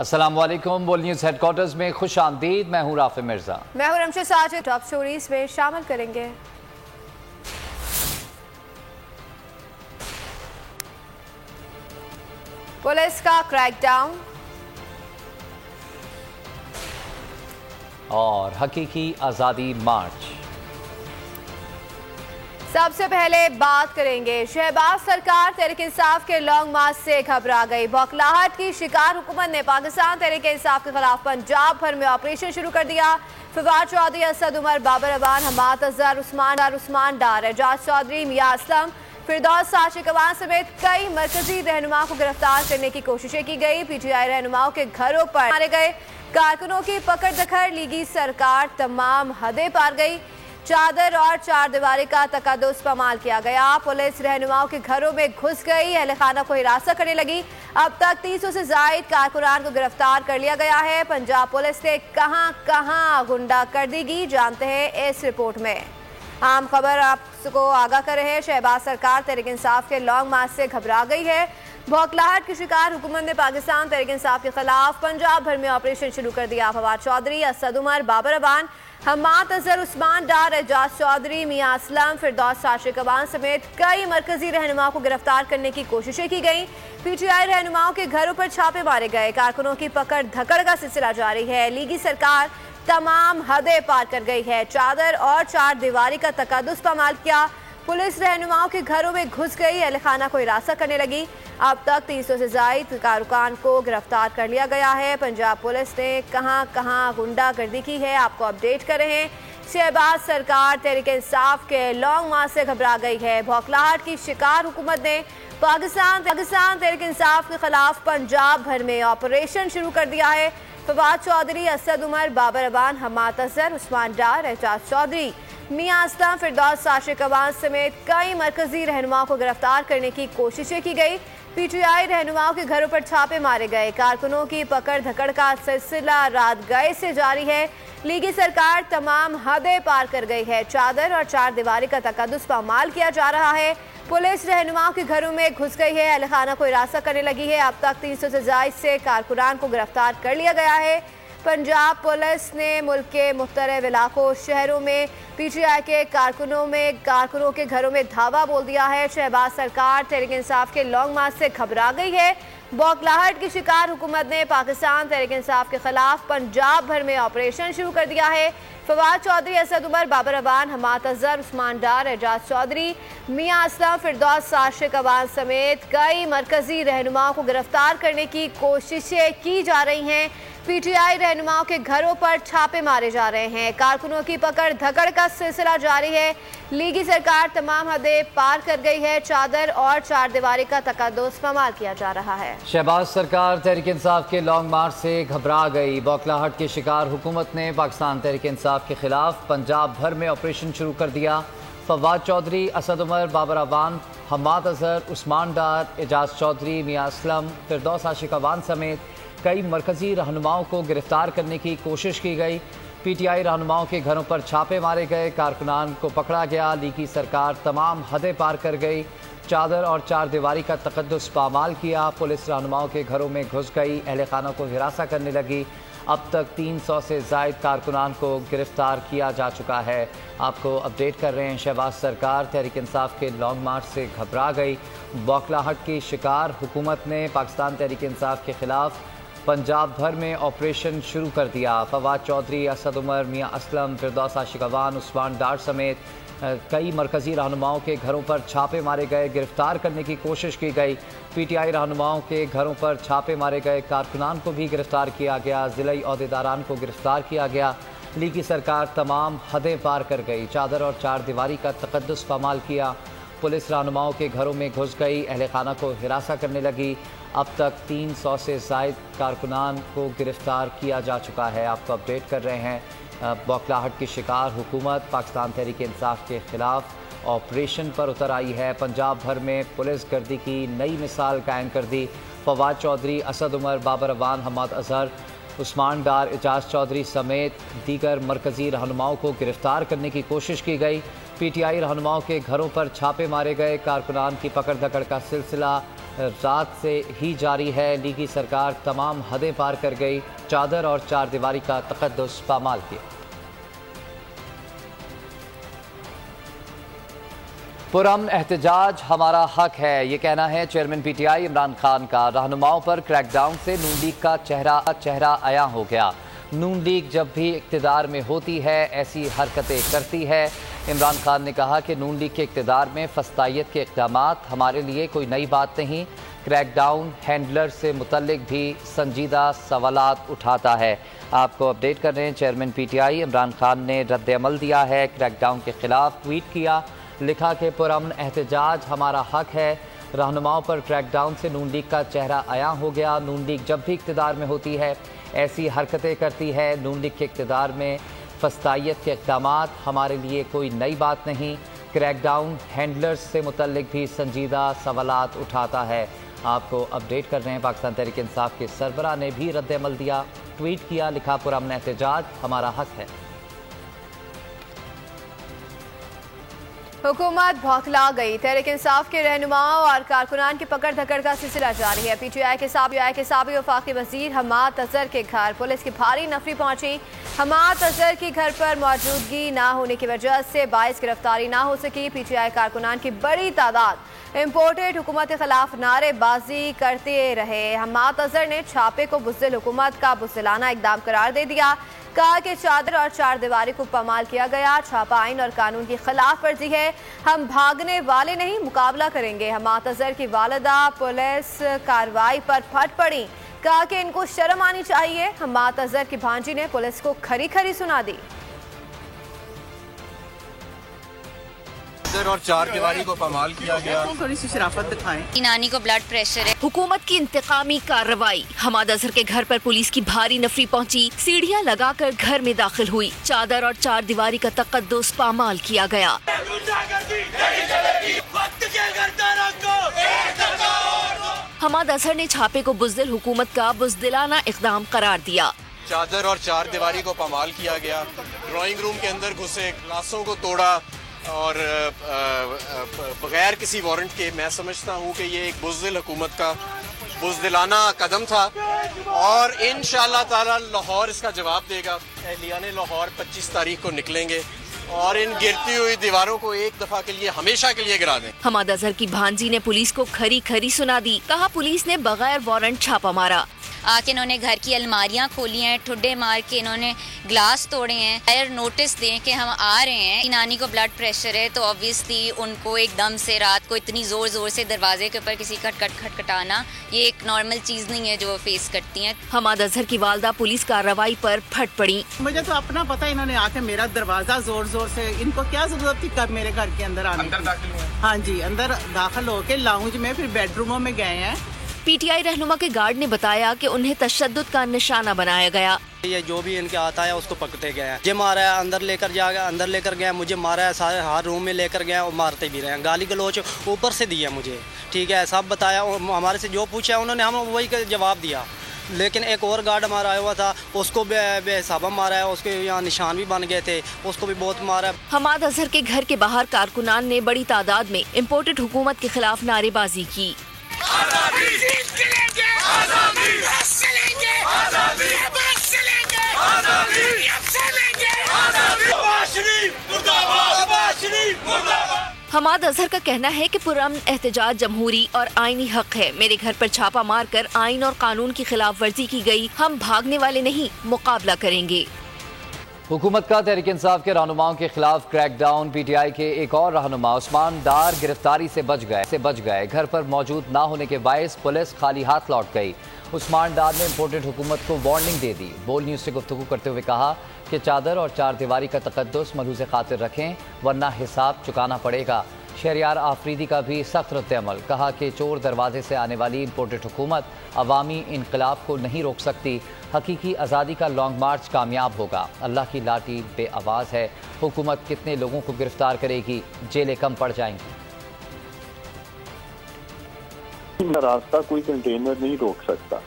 अस्सलाम वालेकुम। बोल न्यूज़ हेडक्वार्टर्स में खुश आमदीद। मैं हूँ राफे मिर्जा। मैं हूँ रमशद। आज टॉप स्टोरीज में शामिल करेंगे। पुलिस का क्रैकडाउन और हकीकी आज़ादी मार्च। सबसे पहले बात करेंगे शहबाज सरकार तहरीक इंसाफ के लॉन्ग मार्च से घबरा गई। बौखलाहट की शिकार हुकूमत ने पाकिस्तान तहरीक इंसाफ के खिलाफ पंजाब भर में ऑपरेशन शुरू कर दिया। फवाद चौधरी, असद उमर, बाबर अवान, हमाद अजहर, उस्मान डार, एजाज चौधरी, मियां असलम, फिरदौस आशिक अवान समेत कई मरकजी रहनुमा को गिरफ्तार करने की कोशिशें की गई। PTI रहनुमाओं के घरों पर मारे गए कारकुनों की पकड़ धकड़ लीगी सरकार तमाम हदें पार गई। चादर और चार दीवारी का तकद्दुस पामाल किया गया। पुलिस रहनुमाओं के घरों में घुस गई, अहले खाना को हिरासत करने लगी। अब तक 300 से जायद कारकुनान को गिरफ्तार कर लिया गया है। पंजाब पुलिस ने कहां कहां गुंडागर्दी की, जानते हैं इस रिपोर्ट में। आम खबर आपको आगाह कर रहे हैं। शहबाज सरकार तहरीक इंसाफ के लॉन्ग मार्च से घबरा गई है। बौखलाहट की शिकार हुकूमत ने पाकिस्तान तहरीक इंसाफ के खिलाफ पंजाब भर में ऑपरेशन शुरू कर दिया। फवाद चौधरी, असद उमर, बाबर अवान, हमाद अजहर, उस्मान डार, एजाज चौधरी, मियां असलम, फिरदौस आशिक अवान समेत कई मरकजी रहनुमाओं को गिरफ्तार करने की कोशिशें की गई। PTI रहनुमाओं के घरों पर छापे मारे गए। कारकुनों की पकड़ धकड़ का सिलसिला जारी है। लीगी सरकार तमाम हदें पार कर गई है। चादर और चार दीवारी का तकद्दुस पामाल किया। पुलिस रहनुमाओं के घरों में घुस गई, अहले खाना को हिरासत करने लगी। अब तक 300 से जायद कारकुनान को गिरफ्तार कर लिया गया है। पंजाब पुलिस ने कहां कहां गुंडागर्दी की है, आपको अपडेट कर रहे हैं। शहबाज सरकार तहरीक इंसाफ के लॉन्ग मार्च से घबरा गई है। बौखलाहट की शिकार हुकूमत ने पाकिस्तान तहरीक इंसाफ के खिलाफ पंजाब भर में ऑपरेशन शुरू कर दिया है। फवाद चौधरी, असद उमर, बाबर अवान, हमाद अजहर, उस्मान डार, एजाज चौधरी, मियां असलम, फिरदौस आशिक अवान समेत कई मरकजी रहनुमाओं को गिरफ्तार करने की कोशिशें की गई। PTI रहनुमाओं के घरों पर छापे मारे गए। कारकुनों की पकड़ धकड़ का सिलसिला रात गए से जारी है। लीगी सरकार तमाम हदें पार कर गई है। चादर और चार दीवारी का तकद्दुस पामाल किया जा रहा है। पुलिस रहनुमाओं के घरों में घुस गई है, अहले खाना को हिरासत करने लगी है। अब तक 300 से जायद से कारकुनान को गिरफ्तार कर लिया गया है। पंजाब पुलिस ने मुल्क के मुख्तलिफ इलाकों शहरों में PTI के कारकुनों के घरों में धावा बोल दिया है। शहबाज सरकार तहरीक इंसाफ के लॉन्ग मार्च से घबरा गई है। बौखलाहट की शिकार हुकूमत ने पाकिस्तान तहरीक इंसाफ के खिलाफ पंजाब भर में ऑपरेशन शुरू कर दिया है। फवाद चौधरी, असद उमर, बाबर अवान, हमाद अजहर, उस्मान डार, एजाज चौधरी, मियां असलम, फिरदौस आशिक अवान समेत कई मरकजी रहनुमाओं को गिरफ्तार करने की कोशिशें की जा रही हैं। PTI रहनुमाओं के घरों पर छापे मारे जा रहे हैं। कारकुनों की पकड़ धकड़ का सिलसिला जारी है। लीगी सरकार तमाम हदें पार कर गई है। चादर और चार दीवारी का तकद्दुस पामाल किया जा रहा है। शहबाज सरकार तहरीक इंसाफ के लॉन्ग मार्च से घबरा गई। बौखलाहट की शिकार हुकूमत ने पाकिस्तान तहरीक इंसाफ के खिलाफ पंजाब भर में ऑपरेशन शुरू कर दिया। फवाद चौधरी, असद उमर, बाबर अवान, हमाद अजहर, उस्मान डार, एजाज चौधरी, मियां असलम, फिरदौस आशिक अवान समेत कई मरकजी रहनुमाओं को गिरफ्तार करने की कोशिश की गई। PTI रहनुमाओं के घरों पर छापे मारे गए। कारकुनान को पकड़ा गया। लीगी सरकार तमाम हदें पार कर गई। चादर और चार दीवारी का तकद्दुस पामाल किया। पुलिस रहनुमाओं के घरों में घुस गई, अहले खाना को हिरासत करने लगी। अब तक 300 से जायद कारकुनान को गिरफ्तार किया जा चुका है। आपको अपडेट कर रहे हैं। शहबाज सरकार तहरीक इंसाफ के लॉन्ग मार्च से घबरा गई। बौखलाहट की शिकार हुकूमत ने पाकिस्तान तहरीक इंसाफ के खिलाफ पंजाब भर में ऑपरेशन शुरू कर दिया। फवाद चौधरी, असद उमर, मियां असलम, फिरदौस आशिक अवान, उस्मान डार समेत कई मरकजी रहनुमाओं के घरों पर छापे मारे गए, गिरफ्तार करने की कोशिश की गई। PTI रहनुमाओं के घरों पर छापे मारे गए। कारकुनान को भी गिरफ्तार किया गया। ज़िलाई ओहदेदारान को गिरफ्तार किया गया। लीगी सरकार तमाम हदें पार कर गई। चादर और चार दीवारी का तकद्दुस पामाल किया। पुलिस रहनुमाओं के घरों में घुस गई, अहले खाना को हिरासत करने लगी। अब तक 300 से जायद कारकुनान को गिरफ्तार किया जा चुका है। आपको अपडेट कर रहे हैं। बौखलाहट की शिकार हुकूमत पाकिस्तान तहरीक इंसाफ के खिलाफ ऑपरेशन पर उतर आई है। पंजाब भर में पुलिस गर्दी की नई मिसाल कायम कर दी। फवाद चौधरी, असद उमर, बाबर अवान, हमाद अजहर, उस्मान डार, एजाज चौधरी समेत दीगर मरकजी रहनुमाओं को गिरफ्तार करने की कोशिश की गई। PTI रहनुमाओं के घरों पर छापे मारे गए। कारकुनान की पकड़ धकड़ का सिलसिला रात से ही जारी है। लीगी सरकार तमाम हदें पार कर गई, चादर और चार दीवारी का तकद्दुस पामाल किया। पुरअमन एहतजाज हमारा हक है, ये कहना है चेयरमैन पीटीआई इमरान खान का। रहनुमाओं पर क्रैकडाउन से नून लीग का चेहरा अयां हो गया। नून लीग जब भी इक़्तिदार में होती है ऐसी हरकतें करती है। इमरान खान ने कहा कि नून लीग के इक़्तिदार में फस्तायत के इक़दामात हमारे लिए कोई नई बात नहीं। क्रैकडाउन हैंडलर से मुतल्लिक भी संजीदा सवालात उठाता है। आपको अपडेट कर रहे हैं, चेयरमैन पीटीआई इमरान खान ने रद्द-ए-अमल दिया है। क्रैकडाउन के खिलाफ ट्वीट किया, लिखा कि पुरअमन एहतजाज हमारा हक है। रहनुमाओं पर क्रैकडाउन से नून लीग का चेहरा अयां हो गया। नून लीग जब भी इक़्तिदार में होती है ऐसी हरकतें करती है। नून लीग के इक़्तिदार में फस्तायत के इक़दामात हमारे लिए कोई नई बात नहीं। क्रैकडाउन हैंडलर्स से मुतल्लिक भी संजीदा सवालात उठाता है। आपको अपडेट कर रहे हैं, पाकिस्तान तहरीक इंसाफ के सरबराह ने भी रद्द-ए-अमल दिया, ट्वीट किया, लिखा पुरअमन एहतजाज हमारा हक है। हुकूमत बौखला गई। तहरीक इंसाफ के रहनुमाओं और कारकुनान की पकड़ धकड़ का सिलसिला जारी है। पीटीआई के साबिक़ वफाकी वज़ीर हमाद अज़हर के घर पुलिस की भारी नफरी पहुंची। हमाद अज़हर की घर पर मौजूदगी ना होने की वजह से बाइस गिरफ्तारी ना हो सकी। पीटीआई कारकुनान की बड़ी तादाद इम्पोर्टेड हुकूमत के खिलाफ नारेबाजी करते रहे। हमाद अज़हर ने छापे को बुज़दिल हुकूमत का बुज़दिलाना इक़दाम करार दे दिया। कहा कि चादर और चार दीवारी को पामाल किया गया। छापा आइन और कानून की खिलाफ वर्जी है। हम भागने वाले नहीं, मुकाबला करेंगे। हमाद अज़हर की वालिदा पुलिस कार्रवाई पर फट पड़ी। कहा कि इनको शर्म आनी चाहिए। हमाद अज़हर की भांजी ने पुलिस को खरी खरी सुना दी। और चार दीवारी को पामाल किया गया। थोड़ी सी शराफत दिखाएं। नानी को ब्लड प्रेशर है। हुकूमत की इंतकामी कार्रवाई। हमाद अज़हर के घर पर पुलिस की भारी नफरी पहुंची। सीढ़ियां लगाकर घर में दाखिल हुई। चादर और चार दीवारी का तकद्दुस पामाल किया गया। हमाद अज़हर ने छापे को बुज़दिल हुकूमत का बुज़दिलाना इक़दाम करार दिया। चादर और चार दीवारी को पामाल किया गया। ड्राइंग रूम के अंदर घुसे, ग्लासों को तोड़ा और बगैर किसी वारंट के। मैं समझता हूँ कि ये एक बुज़दिल हुकूमत का बुज़दिलाना कदम था और इंशाअल्लाह ताला लाहौर इसका जवाब देगा। अहलियाने लाहौर 25 तारीख को निकलेंगे और इन गिरती हुई दीवारों को एक दफा के लिए हमेशा के लिए गिरा दें। हमाद अज़हर की भांजी ने पुलिस को खरी खरी सुना दी। कहा पुलिस ने बगैर वारंट छापा मारा। आके इन्होंने घर की अलमारियां खोली हैं, ठुड्डे मार के इन्होंने ग्लास तोड़े हैं। फायर नोटिस दें कि हम आ रहे हैं। नानी को ब्लड प्रेशर है तो ऑब्वियसली उनको एकदम से रात को इतनी जोर जोर से दरवाजे के ऊपर किसी खटखटाना ये एक नॉर्मल चीज नहीं है जो वो फेस करती हैं। हमाद अज़हर की वालदा पुलिस कार्रवाई पर फट पड़ी। मुझे तो अपना पता, इन्होंने आके मेरा दरवाजा जोर जोर से, इनको क्या जरूरत थी कब मेरे घर के अंदर आने की। हाँ जी, अंदर दाखिल होके लाउंज में फिर बेडरूमों में गए हैं। पीटीआई रहनुमा के गार्ड ने बताया कि उन्हें तशद्दुद का निशाना बनाया गया। ये जो भी इनके आता है उसको पकड़ते गए हैं। मुझे मारा है, अंदर लेकर गए, मुझे मारा है, सारे हर रूम में लेकर गए और मारते भी रहे हैं। गाली गलोच ऊपर से दिया मुझे, ठीक है, सब बताया। हमारे से जो पूछा उन्होंने हम वही जवाब दिया। लेकिन एक और गार्ड हमारा आया हुआ था, उसको बेहिसाबा मारा है, उसके यहाँ निशान भी बन गए थे, उसको भी बहुत मारा। हमाद अज़हर के घर के बाहर कारकुनान ने बड़ी तादाद में इम्पोर्टेड हुकूमत के खिलाफ नारेबाजी की। हमाद अज़हर का कहना है कि पुरअमन एहतजाज जमहूरी और आईनी हक है। मेरे घर पर छापा मारकर आइन और कानून की खिलाफ वर्जी की गई। हम भागने वाले नहीं, मुकाबला करेंगे। हुकूमत का तहरीक इंसाफ के रहनुमाओं के खिलाफ क्रैकडाउन। पीटीआई के एक और रहनुमा उस्मान डार गिरफ्तारी से बच गए। घर पर मौजूद ना होने के बायस पुलिस खाली हाथ लौट गई। उस्मान डार ने इम्पोर्टेड हुकूमत को वार्निंग दे दी। बोल न्यूज़ से गुफ्तगू करते हुए कहा कि चादर और चार दीवारी का तकद्दुस मलहूज़ खातिर रखें वरना हिसाब चुकाना पड़ेगा। शहरियार आफरीदी का भी सख्त रद्द-ए-अमल। कहा कि चोर दरवाजे से आने वाली इम्पोर्टेड हुकूमत अवामी इनकलाब को नहीं रोक सकती। हकीकी आज़ादी का लॉन्ग मार्च कामयाब होगा। अल्लाह की लाठी बेआवाज़ है। हुकूमत कितने लोगों को गिरफ्तार करेगी, जेलें कम पड़ जाएंगी। रास्ता कोई कंटेनर नहीं रोक सकता।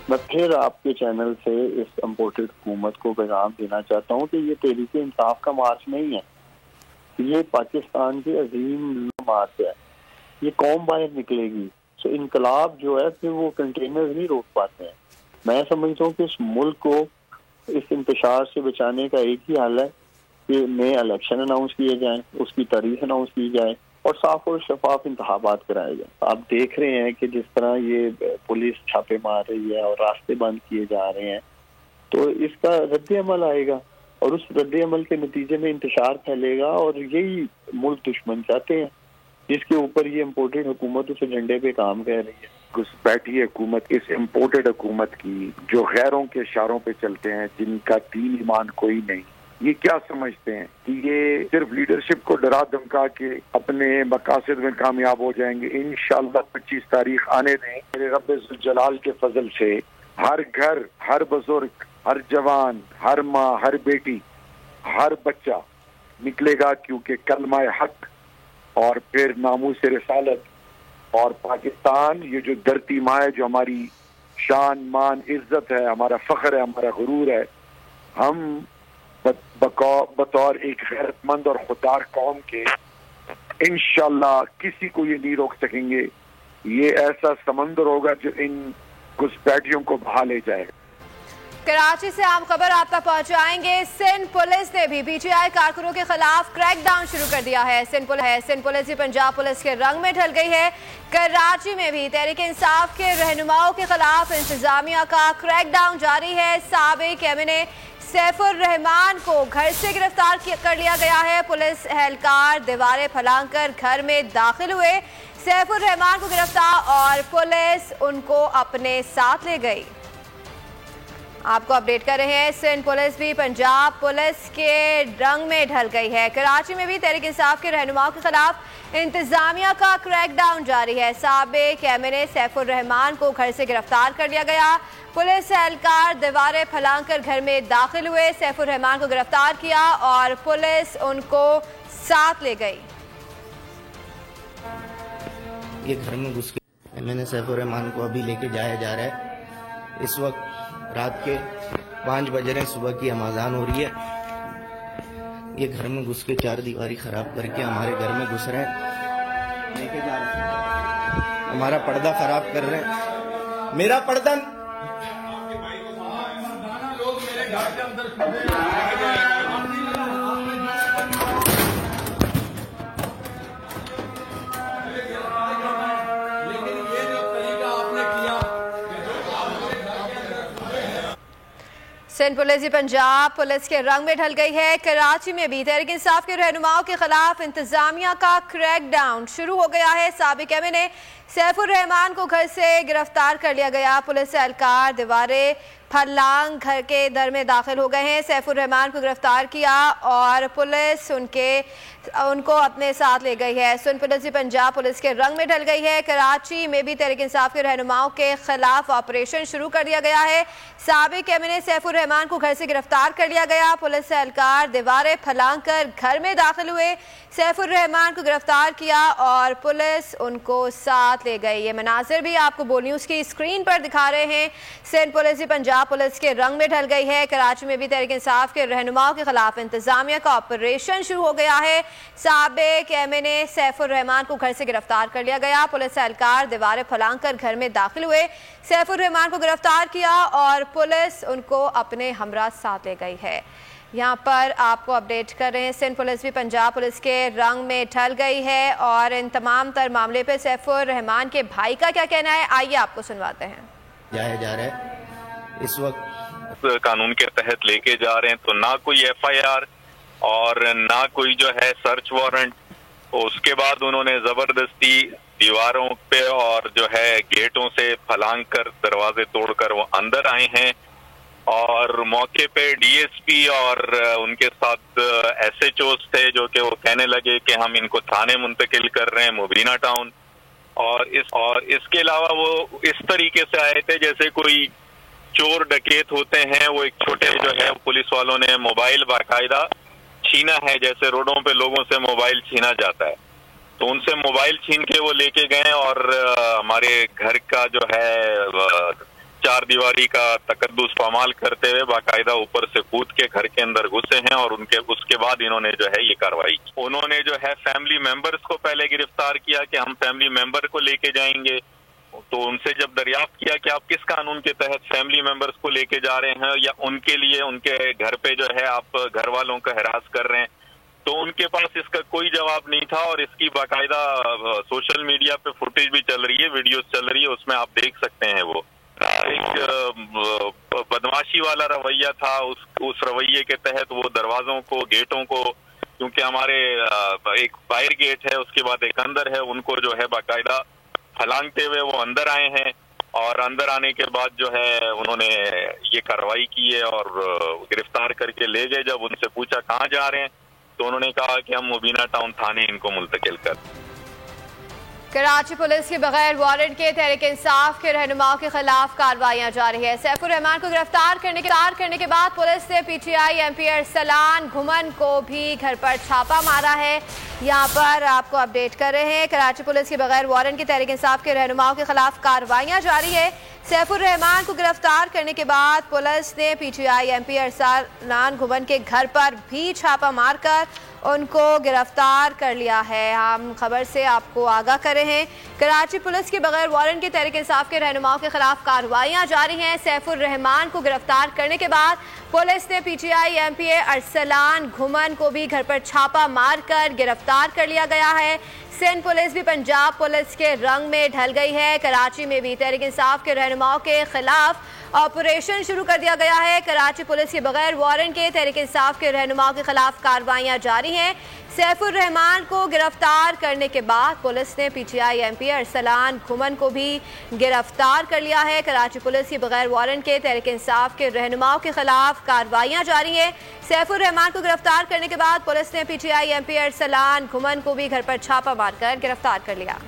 मैं फिर आपके चैनल से इस इम्पोर्टेड हुकूमत को पैगाम देना चाहता हूँ कि ये तहरीक इंसाफ का मार्च नहीं है, ये पाकिस्तान के अजीम मार्च है। ये कौम बाहर निकलेगी, तो इनकलाब जो है फिर वो कंटेनर नहीं रोक पाते हैं। मैं समझता हूँ कि इस मुल्क को इस इंतशार से बचाने का एक ही हल है कि नए इलेक्शन अनाउंस किए जाएं, उसकी तारीख अनाउंस की जाए और साफ और शफाफ इंतखाबात कराए जाए। आप देख रहे हैं कि जिस तरह ये पुलिस छापे मार रही है और रास्ते बंद किए जा रहे हैं, तो इसका रद्द अमल आएगा और उस रद्द अमल के नतीजे में इंतशार फैलेगा और यही मुल्क दुश्मन चाहते हैं जिसके ऊपर ये इम्पोर्टेड हुकूमत उस एजेंडे पे काम कर रही है। घुसपैठी हुकूमत, इस इम्पोर्टेड हुकूमत की जो गैरों के इशारों पे चलते हैं, जिनका दीन ईमान कोई नहीं, ये क्या समझते हैं कि ये सिर्फ लीडरशिप को डरा धमका के अपने मकासद में कामयाब हो जाएंगे। इंशाअल्लाह 25 तारीख आने दें, मेरे रब्बे जुल जलाल के फजल से हर घर, हर बुजुर्ग, हर जवान, हर माँ, हर बेटी, हर बच्चा निकलेगा, क्योंकि कलमा हक और फिर नामूस रिसालत और पाकिस्तान, ये जो धरती माँ है, जो हमारी शान, मान, इज्जत है, हमारा फख्र है, हमारा गुरूर है, हम बतौर एक गैरतमंद और खुददार कौम के इंशाअल्लाह किसी को ये नहीं रोक सकेंगे। ये ऐसा समंदर होगा जो इन घुसपैठियों को बहा ले जाएगा। कराची से आम खबर आप तक पहुंचाएंगे। सिंध पुलिस ने भी पीटीआई कारकुनों के खिलाफ क्रैकडाउन शुरू कर दिया है। सिंध पुलिस भी पंजाब पुलिस के रंग में ढल गई है। कराची में भी तहरीक इंसाफ के रहनुमाओं के खिलाफ इंतजामिया का क्रैकडाउन जारी है। साबिक एमएनए सैफुर रहमान को घर से गिरफ्तार कर लिया गया है। पुलिस एहलकार दीवारें फैलाकर घर में दाखिल हुए। सैफुर रहमान को गिरफ्तार और पुलिस उनको अपने साथ ले गई। आपको अपडेट कर रहे हैं, सिंध पुलिस भी पंजाब पुलिस के रंग में ढल गई है। कराची में भी तहरीक इंसाफ के रहनुमाओं के खिलाफ इंतजामिया का क्रैकडाउन जारी है। साबिक एमएनए सैफुर रहमान को घर से गिरफ्तार कर लिया गया। पुलिस एहलकार दीवारें फैलाकर घर में दाखिल हुए। सैफुर रहमान को गिरफ्तार किया और पुलिस उनको साथ ले गई। ये घर में घुस के एमएनए सैफुर रहमान को अभी लेके जाया जा रहा है। इस वक्त रात के 5 बज रहे हैं, सुबह की अज़ान हो रही है। ये घर में घुस के 4 दीवारी खराब करके हमारे घर में घुस रहे हैं, लेके जा रहे हैं, हमारा पर्दा खराब कर रहे हैं। मेरा पर्दा लोग मेरे घर के अंदर सिंध पुलिस भी पंजाब पुलिस के रंग में ढल गई है। कराची में भी तहरीक इंसाफ के रहनुमाओं के खिलाफ इंतजामिया का क्रैकडाउन शुरू हो गया है। साबिक एमएनए सैफुर रहमान को घर से गिरफ्तार कर लिया गया। पुलिस एहलकार दीवारें फलांग घर के दर में दाखिल हो गए हैं। सैफुर रहमान को गिरफ्तार किया और पुलिस उनको अपने साथ ले गई है। सिंध पुलिस भी पंजाब पुलिस के रंग में ढल गई है। कराची में भी तहरीक इंसाफ के रहनुमाओं के खिलाफ ऑपरेशन शुरू कर दिया गया है। साबिक एमएनए सैफुर रहमान को घर से गिरफ्तार कर लिया गया। पुलिस एहलकार दीवारें फलांग कर घर में दाखिल हुए। सैफुर रहमान को गिरफ्तार किया और पुलिस उनको साथ ले गई। ये मनाजिर भी आपको बोल न्यूज़ की स्क्रीन पर दिखा रहे हैं। सिंध पुलिस भी पंजाब पुलिस के रंग में ढल गई है। कराची में भी तहरीक इंसाफ के रहनुमाओं के खिलाफ इंतजामिया का ऑपरेशन शुरू हो गया है। साबिक एमएनए सैफुर रहमान को घर से गिरफ्तार कर लिया गया। पुलिस एहलकार दीवारें फलांग कर घर में दाखिल हुए। सैफुर रहमान को गिरफ्तार किया और पुलिस उनको अपने हमरा साथ ले गई है। यहाँ पर आपको अपडेट कर रहे हैं, सिंध पुलिस भी पंजाब पुलिस के रंग में ढल गई है और इन तमाम तर मामले पर सैफुर रहमान के भाई का क्या कहना है, आइए आपको सुनवाते हैं। जाया जा रहा है इस वक्त कानून के तहत लेके जा रहे हैं, तो ना कोई एफआईआर और ना कोई जो है सर्च वारंट। उसके बाद उन्होंने जबरदस्ती दीवारों पे और जो है गेटों से फलांग कर दरवाजे तोड़कर वो अंदर आए हैं और मौके पे डीएसपी और उनके साथ एसएचओस थे जो कि वो कहने लगे कि हम इनको थाने मुंतकिल कर रहे हैं मुबीना टाउन। और इसके अलावा वो इस तरीके से आए थे जैसे कोई चोर डकैत होते हैं। वो एक छोटे जो है पुलिस वालों ने मोबाइल बाकायदा छीना है, जैसे रोडों पे लोगों से मोबाइल छीना जाता है, तो उनसे मोबाइल छीन के वो लेके गए और हमारे घर का जो है 4 दीवारी का तकद्दुस पामाल करते हुए बाकायदा ऊपर से कूद के घर के अंदर घुसे हैं और उसके बाद इन्होंने जो है ये कार्रवाई की। उन्होंने जो है फैमिली मेंबर्स को पहले गिरफ्तार किया कि हम फैमिली मेंबर को लेके जाएंगे, तो उनसे जब दरियाफ्त किया कि आप किस कानून के तहत फैमिली मेंबर्स को लेके जा रहे हैं या उनके लिए उनके घर पे जो है आप घर वालों का हिरास कर रहे हैं, तो उनके पास इसका कोई जवाब नहीं था। और इसकी बाकायदा सोशल मीडिया पे फुटेज भी चल रही है, वीडियोस चल रही है, उसमें आप देख सकते हैं। वो एक बदमाशी वाला रवैया था। उस रवैये के तहत वो दरवाजों को, गेटों को, क्योंकि हमारे एक बाहर गेट है, उसके बाद एक अंदर है, उनको जो है बाकायदा फलांगते हुए वो अंदर आए हैं। और अंदर आने के बाद जो है उन्होंने ये कार्रवाई की है और गिरफ्तार करके ले गए। जब उनसे पूछा कहाँ जा रहे हैं, तो उन्होंने कहा कि हम मुबीना टाउन थाने इनको मुंतकिल कर। कराची पुलिस के बगैर वारंट के तहरीक इंसाफ के रहनुमाओं के खिलाफ कार्रवाइयां जारी है। सैफुर रहमान को गिरफ्तार करने के बाद पुलिस ने PTI MP अरसलान घुमन को भी घर पर छापा मारा है। यहाँ पर आपको अपडेट कर रहे हैं, कराची पुलिस के बगैर वारंट के तहरीक इंसाफ के रहनुमाओं के खिलाफ कार्रवाइयां जारी है। सैफुर रहमान को गिरफ्तार करने के बाद पुलिस ने PTI MP अरसलान घुमन के घर पर भी छापा मारकर उनको गिरफ्तार कर लिया है। हम खबर से आपको आगाह कर रहे हैं, कराची पुलिस के बगैर वारंट के तहरीक इंसाफ के रहनुमाओं के खिलाफ कार्रवाइयां जारी हैं। सैफुर रहमान को गिरफ्तार करने के बाद पुलिस ने PTI MP अरसलान घुमन को भी घर पर छापा मारकर गिरफ्तार कर लिया गया है। सिंध पुलिस भी पंजाब पुलिस के रंग में ढल गई है। कराची में भी तहरीक इंसाफ के रहनुमाओं के खिलाफ ऑपरेशन शुरू कर दिया गया है। कराची पुलिस के बगैर वारंट के तहरीक इंसाफ के रहनुमाओं के खिलाफ कार्रवाइयां जारी हैं। सैफुर रहमान को गिरफ्तार करने के बाद पुलिस ने PTI MP अरसलान घुमन को भी गिरफ्तार कर लिया है। कराची पुलिस के बगैर वारंट के तहरीक इंसाफ के रहनुमाओं के खिलाफ कार्रवाइयां जारी हैं। सैफुर रहमान को गिरफ्तार करने के बाद पुलिस ने PTI MP अरसलान घुमन को भी घर पर छापा मारकर गिरफ्तार कर लिया।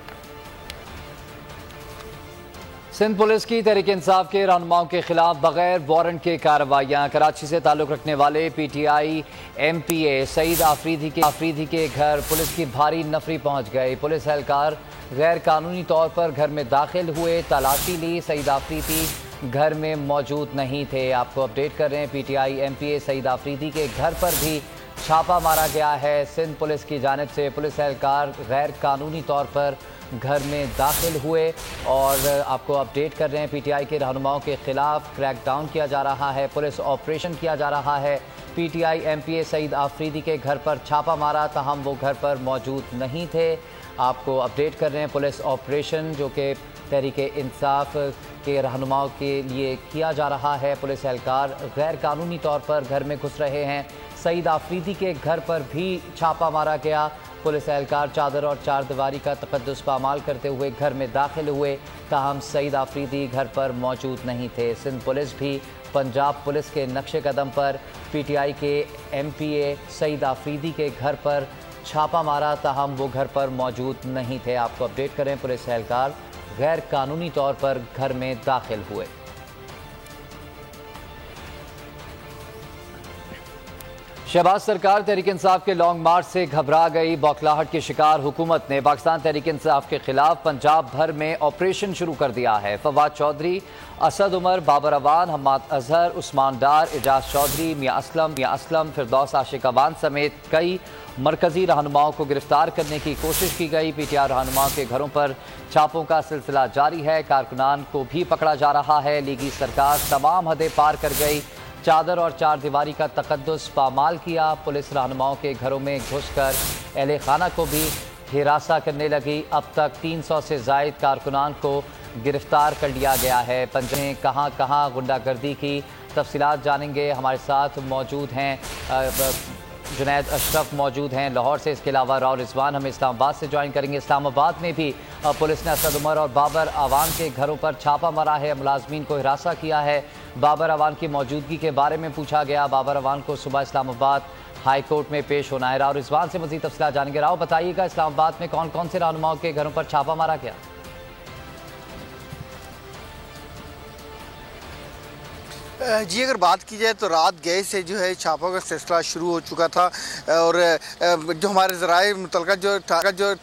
सिंध पुलिस की तहरीक इंसाफ के रहनुमाओं के खिलाफ बगैर वारंट के कार्रवाइयाँ। कराची से ताल्लुक़ रखने वाले PTI MPA सईद आफरीदी के घर पुलिस की भारी नफरी पहुँच गई। पुलिस एहलकार गैर कानूनी तौर पर घर में दाखिल हुए, तलाशी ली। सईद आफरीदी घर में मौजूद नहीं थे। आपको अपडेट कर रहे हैं, PTI MPA सईद आफरीदी के घर पर भी छापा मारा गया है। सिंध पुलिस की जानिब से पुलिस एहलकार गैर कानूनी तौर पर घर में दाखिल हुए और आपको अपडेट कर रहे हैं, PTI के रहनुमाओं के खिलाफ क्रैकडाउन किया जा रहा है, पुलिस ऑपरेशन किया जा रहा है। PTI MPA सईद आफरीदी के घर पर छापा मारा, ताहम वो घर पर मौजूद नहीं थे। आपको अपडेट कर रहे हैं, पुलिस ऑपरेशन जो कि तहरीक इंसाफ के रहनुमाओं के लिए किया जा रहा है। पुलिस एहलकार गैर कानूनी तौर पर घर में घुस रहे हैं। सईद आफरीदी के घर पर भी छापा मारा गया। पुलिस एहलकार चादर और चार दीवारी का तकद्दुस पामाल करते हुए घर में दाखिल हुए, ताहम सईद आफरीदी घर पर मौजूद नहीं थे। सिंध पुलिस भी पंजाब पुलिस के नक्शे कदम पर PTI के MPA सईद आफरीदी के घर पर छापा मारा, ताहम वो घर पर मौजूद नहीं थे। आपको अपडेट करें, पुलिस एहलकार गैर कानूनी तौर पर घर में दाखिल हुए। शहबाज सरकार तहरीक इंसाफ के लॉन्ग मार्च से घबरा गई। बौखलाहट की शिकार हुकूमत ने पाकिस्तान तहरीक इंसाफ के खिलाफ पंजाब भर में ऑपरेशन शुरू कर दिया है। फवाद चौधरी, असद उमर, बाबर अवान, हम्माद अजहर, उस्मान डार, एजाज चौधरी, मियाँ असलम, फिरदौस आशिक अवान समेत कई मरकजी रहनुमाओं को गिरफ्तार करने की कोशिश की गई। PTI रहनुमाओं के घरों पर छापों का सिलसिला जारी है। कारकुनान को भी पकड़ा जा रहा है। लीगी सरकार तमाम हदें पार कर गई, चादर और चार दीवारी का तकद्दुस पामाल किया। पुलिस रहनुमाओं के घरों में घुसकर अहले खाना को भी हिरासा करने लगी। अब तक 300 से जायद कारकुनान को गिरफ्तार कर लिया गया है। पंजाब में कहाँ कहाँ गुंडागर्दी की तफसीलात जानेंगे। हमारे साथ मौजूद हैं जुनैद अशरफ मौजूद हैं लाहौर से, इसके अलावा राव रिजवान हमें इस्लामाबाद से ज्वाइन करेंगे। इस्लामाबाद में भी पुलिस ने असद उमर और बाबर अवान के घरों पर छापा मारा है, मुलाजमीन को हिरासा किया है। बाबर अवान की मौजूदगी के बारे में पूछा गया। बाबर अवान को सुबह इस्लामाबाद हाई कोर्ट में पेश होना है। राव रिजवान से मज़ीद तफसीलात जानेंगे। राव, बताइएगा इस्लामाबाद में कौन कौन से रहनुमाओं के घरों पर छापा मारा गया? जी अगर बात की जाए तो रात गए से जो है छापों का सिलसिला शुरू हो चुका था और जो हमारे ज़राए मुतलका जो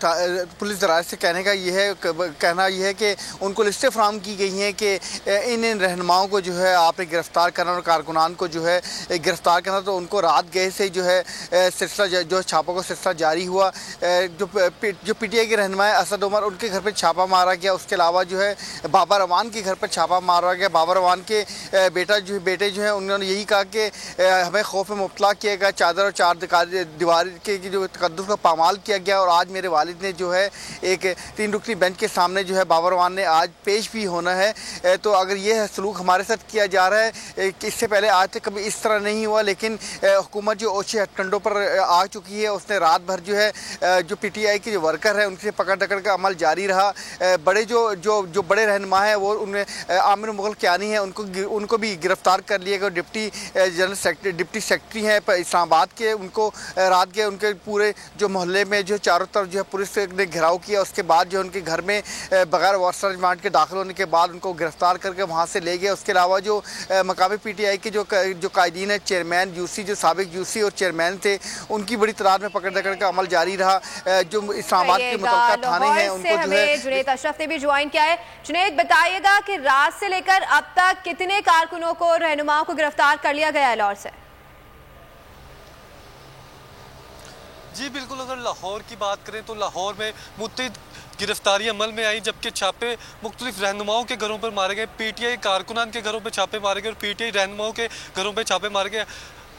पुलिस ज़राए से कहना ये है कि उनको लिस्टें फराहम की गई हैं कि इन रहनुमाओं को जो है आपने गिरफ़्तार करना और कारकुनान को जो है गिरफ़्तार करना। तो उनको रात गए से जो है सिलसिला जो छापों का सिलसिला जारी हुआ। जो PTI के रहनुमा असद उमर उनके घर पर छापा मारा गया। उसके अलावा जो है बाबर अवान के घर पर छापा मारा गया। बाबर अवान के बेटे जो हैं उन्होंने यही कहा कि हमें खौफ में मुब्तला किया गया, चादर और चार दीवार के जो तकद्दुस का पामाल किया गया। और आज मेरे वालिद ने जो है एक 3 रुकनी बेंच के सामने जो है बाबर अवान ने आज पेश भी होना है। तो अगर ये सलूक हमारे साथ किया जा रहा है कि इससे पहले आज तक कभी इस तरह नहीं हुआ, लेकिन हुकूमत जो ओछे हथकंडों पर आ चुकी है, उसने रात भर जो है जो PTI के जो वर्कर है उनसे पकड़ दकड़ का अमल जारी रहा। बड़े जो बड़े रहनुमा हैं वो उनमें आमिर मुगल क्यानी है, उनको भी गिरफ्तार कर लिया गया। डिप्टी सेक्रेटरी हैं इस्लामाबाद के, उनको रात गए उनके पूरे जो मोहल्ले में जो चारों तरफ जो है पुलिस ने घेराव किया। उसके बाद जो उनके घर में बगैर वारंट रिमांड के दाखिल होने के बाद उनको गिरफ्तार करके वहाँ से ले गए। उसके अलावा जो मकामी PTI के जो कायदीन है, चेयरमैन यूसी जो साबिक यूसी और चेयरमैन थे, उनकी बड़ी तादाद में पकड़ दकड़ का अमल जारी रहा। जो इस्लामाबाद के मुतल्लिका थाने हैं उनको जो है जुनैद अशरफ ने भी ज्वाइन किया है। जुनैद बताइएगा कि रात से लेकर अब तक कितने कारकुनों को रहनुमाओं को गिरफ्तार कर लिया गया है लाहौर से? जी बिल्कुल, अगर लाहौर की बात करें तो लाहौर में मुतअद्दिद गिरफ्तारी अमल में आई, जबकि छापे मुख्तलिफ रहनुमाओं के घरों पर मारे गए। PTI कारकुनान के घरों पर छापे मारे गए और PTI रहनुमाओं के घरों पर छापे मारे गए।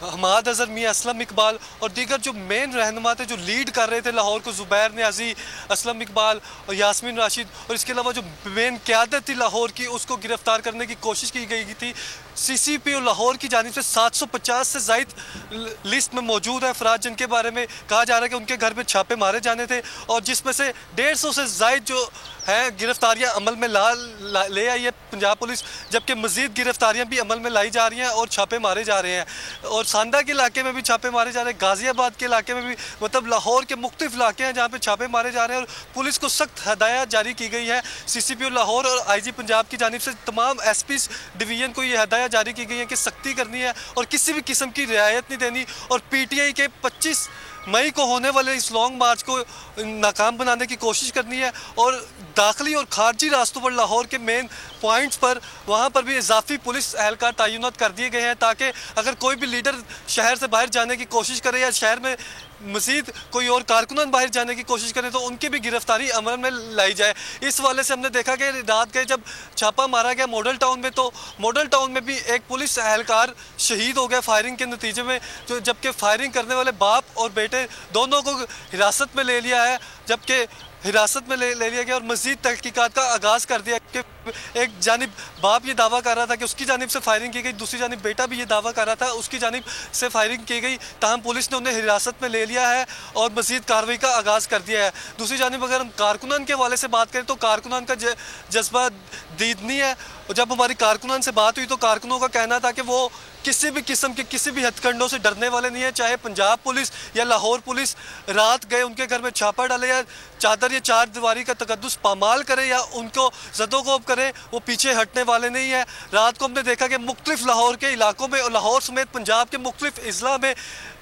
हमाद अजहर, मियां असलम इकबाल और दीगर जो मेन रहनुमा थे जो लीड कर रहे थे लाहौर को, ज़ुबैर नियाज़ी, असलम इकबाल और यास्मीन राशिद, और इसके अलावा जो मेन क़यादत थी लाहौर की उसको गिरफ़्तार करने की कोशिश की गई थी। CCP और लाहौर की जानिब से 750 से ज़ायद लिस्ट में मौजूद है अफराद जिनके बारे में कहा जा रहा है कि उनके घर पर छापे मारे जाने थे, और जिसमें से 150 से ज़ायद जो है गिरफ्तारियां अमल में ले आई है पंजाब पुलिस, जबकि मज़ीद गिरफ्तारियां भी अमल में लाई जा रही हैं और छापे मारे जा रहे हैं। और सांदा के इलाके में भी छापे मारे जा रहे हैं, गाज़ियाबाद के इलाके में भी, मतलब लाहौर के मुख्तलिफ इलाके हैं जहाँ पे छापे मारे जा रहे हैं। और पुलिस को सख्त हदायत जारी की गई है CCP और लाहौर और IG पंजाब की जानिब से तमाम SP डिवीज़न को ये हदायत जारी की गई है कि सख्ती करनी है और किसी भी किस्म की रियायत नहीं देनी, और PTI के 25 मई को होने वाले इस लॉन्ग मार्च को नाकाम बनाने की कोशिश करनी है। और दाखिली और खारजी रास्तों पर लाहौर के मेन पॉइंट्स पर वहाँ पर भी इजाफी पुलिस एहलकार तैनात कर दिए गए हैं, ताकि अगर कोई भी लीडर शहर से बाहर जाने की कोशिश करे या शहर में मज़ीद कोई और कारकुनान बाहर जाने की कोशिश करें तो उनकी भी गिरफ्तारी अमल में लाई जाए। इस वाले से हमने देखा कि रात के जब छापा मारा गया मॉडल टाउन में, तो मॉडल टाउन में भी एक पुलिस एहलकार शहीद हो गया फायरिंग के नतीजे में, जो जबकि फायरिंग करने वाले बाप और बेटे दोनों को हिरासत में ले लिया है, जबकि हिरासत में ले लिया गया और मज़ीद तहकीकात का आगाज़ कर दिया कि एक जानिब बाप ये दावा कर रहा था कि उसकी जानिब से फायरिंग की गई, दूसरी जानिब बेटा भी ये दावा कर रहा था उसकी जानिब से फायरिंग की गई। ताहम पुलिस ने उन्हें हिरासत में ले लिया है और मज़ीद कार्रवाई का आगाज़ कर दिया है। दूसरी जानिब अगर हम कारकुनान के हवाले से बात करें तो कारकुनान का जज्बा दीदनी है। जब हमारी कारकुनान से बात हुई तो कारकुनों का कहना था कि वो किसी भी किस्म के किसी भी हथकंडों से डरने वाले नहीं है, चाहे पंजाब पुलिस या लाहौर पुलिस रात गए उनके घर में छापा डाले या चादर या चार दीवारी का तकद्दुस पामाल करे या उनको ज़दोगोब करे, वो पीछे हटने वाले नहीं है। रात को हमने देखा कि मुख्तलिफ लाहौर के इलाकों में और लाहौर समेत पंजाब के मुख्तलिफ अजला में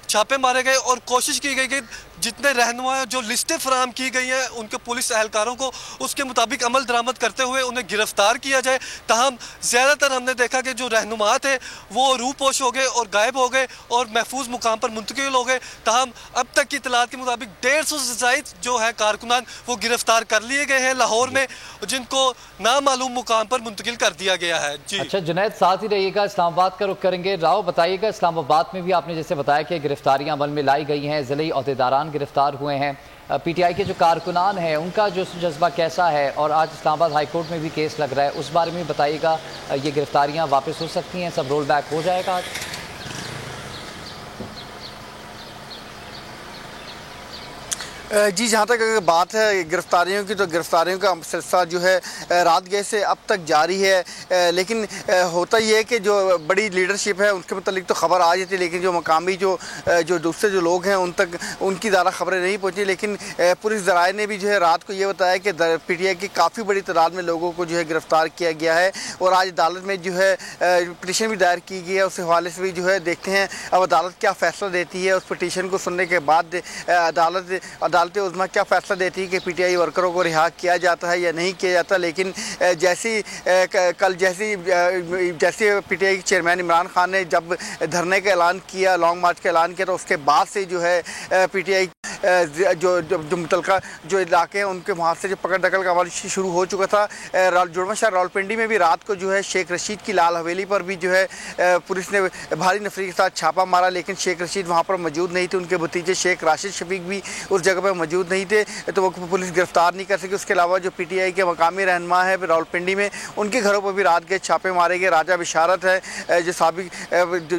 छापे मारे गए और कोशिश की गई कि जितने रहनुमा जो लिस्टें फराहम की गई हैं उनके पुलिस एहलकारों को उसके मुताबिक अमल दरामद करते हुए उन्हें गिरफ्तार किया जाए। ताहम ज़्यादातर हमने देखा कि जो रहनुमा थे वो रूपोश हो गए और गायब हो गए और महफूज मुकाम पर मुंतकिल हो गए। ताहम अब तक की इतलात के मुताबिक 150 से ज़ायद जो है कारकुनान वो गिरफ्तार कर लिए गए हैं लाहौर में, जिनको नामालूम मुकाम पर मुंतकिल कर दिया गया है। जी अच्छा जुनैद, साथ ही रहिएगा, इस्लामाबाद का रुख करेंगे। राव बताइएगा, इस्लामाबाद में भी आपने जैसे बताया कि गिरफ्तारियां अमल में लाई गई हैं, ज़िले अहदेदारान गिरफ्तार हुए हैं, PTI के जो कारकुनान हैं उनका जो जज्बा कैसा है, और आज इस्लामाबाद हाई कोर्ट में भी केस लग रहा है, उस बारे में बताइएगा। ये गिरफ्तारियां वापस हो सकती हैं, सब रोल बैक हो जाएगा आज? जी, जहाँ तक अगर बात है गिरफ्तारियों की, तो गिरफ्तारियों का सिलसिला जो है रात गए से अब तक जारी है। लेकिन होता ये है कि जो बड़ी लीडरशिप है उनके मतलब तो ख़बर आ जाती है, लेकिन जो मकामी जो दूसरे जो लोग हैं उन तक उनकी ज़्यादा खबरें नहीं पहुँची। लेकिन पुलिस ज़राए ने भी जो है रात को ये बताया कि PTI की काफ़ी बड़ी तादाद में लोगों को जो है गिरफ़्तार किया गया है और आज अदालत में जो है पिटीशन भी दायर की गई है। उस हवाले से भी जो है देखते हैं अब अदालत क्या फ़ैसला देती है। उस पिटीशन को सुनने के बाद अदालत उज़्मा क्या फ़ैसला देती है कि PTI वर्करों को रिहा किया जाता है या नहीं किया जाता। लेकिन जैसे PTI के चेयरमैन इमरान खान ने जब धरने का ऐलान किया, लॉन्ग मार्च का ऐलान किया, तो उसके बाद से जो है PTI जो मुतलका जो इलाके हैं उनके वहाँ से जो पकड़ दखल का अमल शुरू हो चुका था। जुड़वा शहर रावलपिंडी में भी रात को जो है शेख रशीद की लाल हवेली पर भी जो है पुलिस ने भारी नफरी के साथ छापा मारा, लेकिन शेख रशीद वहाँ पर मौजूद नहीं थे। उनके भतीजे शेख राशिद शफीक भी उस जगह पर मौजूद नहीं थे, तो वो पुलिस गिरफ्तार नहीं कर सकी। उसके अलावा जो PTI के मकामी रहनुमा है रावलपिंडी में, उनके घरों पर भी रात गए छापे मारे गए। राजा बिशारत है जो साबिक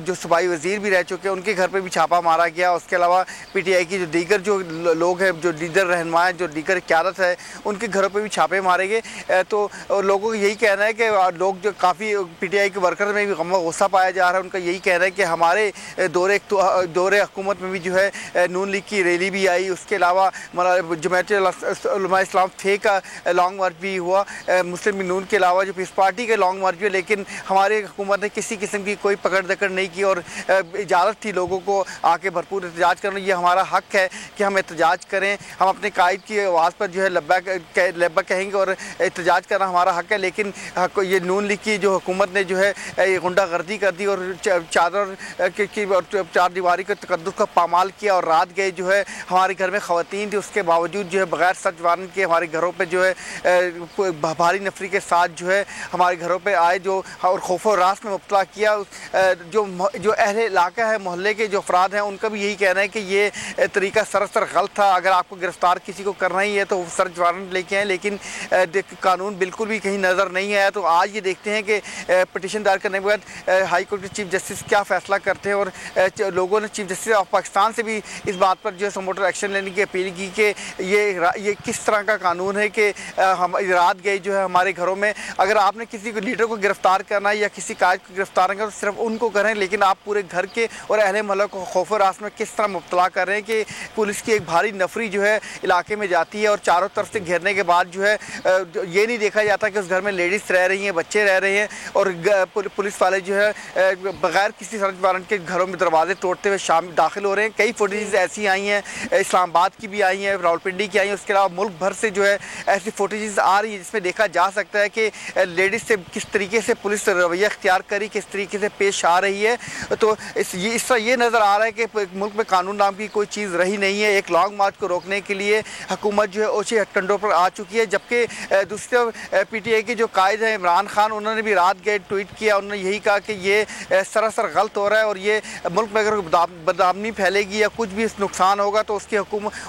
जो सूबाई वज़ीर भी रह चुके हैं, उनके घर पर भी छापा मारा गया। उसके अलावा PTI की जो दीगर जो लोग हैं, जो लीडर रहनुमा है, जो दीगर क़यादत है, उनके घरों पर भी छापे मारे गए। तो लोगों का यही कहना है कि लोग जो काफ़ी PTI के वर्कर में भी गुस्सा पाया जा रहा है। उनका यही कहना है कि हमारे दौरे हुकूमत में भी जो है नून लीग की रैली भी आई, उसके अलावा जमात उलमा इस्लाम थे का लॉन्ग मार्च भी हुआ, मुस्लिम नून के अलावा जो पीस पार्टी के लॉन्ग मार्च भी, लेकिन हमारे हुकूमत ने किसी किस्म की कोई पकड़ दकड़ नहीं की और इजाज़त थी लोगों को आके भरपूर एहतजाज करना। ये हमारा हक़ है कि हम एहतजाज करें, हम अपने कायद की आवाज़ पर जो है लब्बा कहेंगे और एहतजाज करना हमारा हक़ है। लेकिन ये नून लीग की जो हुकूमत ने जो है गुंडागर्दी कर दी और चार दीवारी के तकद्दुस का पामाल किया और रात गए जो है हमारे घर में ख़वातीन थी, उसके बावजूद जो है बग़ैर सर्च वारंट के हमारे घरों पे जो है भारी नफरी के साथ जो है हमारे घरों पे आए जो और खौफ और रास में मुब्तला किया। जो अहले इलाका है, मोहल्ले के जो अफराद हैं, उनका भी यही कहना है कि ये तरीका सरासर गलत था। अगर आपको गिरफ़्तार किसी को करना ही है तो सर्च वारंट लेके आए, लेकिन कानून बिल्कुल भी कहीं नज़र नहीं आया। तो आज ये देखते हैं कि पिटीशन दायर करने के बाद हाई कोर्ट के चीफ जस्टिस क्या फ़ैसला करते हैं। और लोगों ने चीफ जस्टिस ऑफ पाकिस्तान से भी इस बात पर जो है समोटर एक्शन लेने की अपील की कि ये किस तरह का कानून है कि हम रात गए जो है हमारे घरों में। अगर आपने किसी को लीडर को गिरफ़्तार करना है या किसी कायद को गिरफ़्तार करना, तो सिर्फ उनको करें, लेकिन आप पूरे घर के और अहले महल्ले को खौफ और रास में किस तरह मुब्तला कर रहे हैं कि पुलिस की एक भारी नफरी जो है इलाके में जाती है और चारों तरफ से घेरने के बाद जो है ये नहीं देखा जाता कि उस घर में लेडीज़ रह रही हैं, बच्चे रह रहे हैं और पुलिस वाले जो है बग़ैर किसी सर्च वारंट के घरों में दरवाजे तोड़ते हुए दाखिल हो रहे हैं। कई फुटेजेस ऐसी आई हैं, इस्लामाबाद की भी आई हैं, रावलपिंडी की आई हैं, उसके अलावा मुल्क भर से जो है ऐसी फुटेजेस आ रही है जिसमें देखा जा सकता है कि लेडीज़ से किस तरीके से पुलिस रवैया इख्तियार करी, किस तरीके से पेश आ रही है। तो इस तरह ये नज़र आ रहा है कि मुल्क में कानून नाम की कोई चीज़ रही नहीं है। एक लॉन्ग मार्च को रोकने के लिए हुकूमत जो है ओछे हथकंडों पर आ चुकी है, जबकि दूसरी तरफ PTI के जो कायद हैं इमरान खान, उन्होंने भी रात गए ट्वीट किया। उन्होंने यही कहा कि ये सरासर गलत हो रहा है और ये मुल्क में अगर बदनामी फैलेगी या कुछ भी नुकसान होगा तो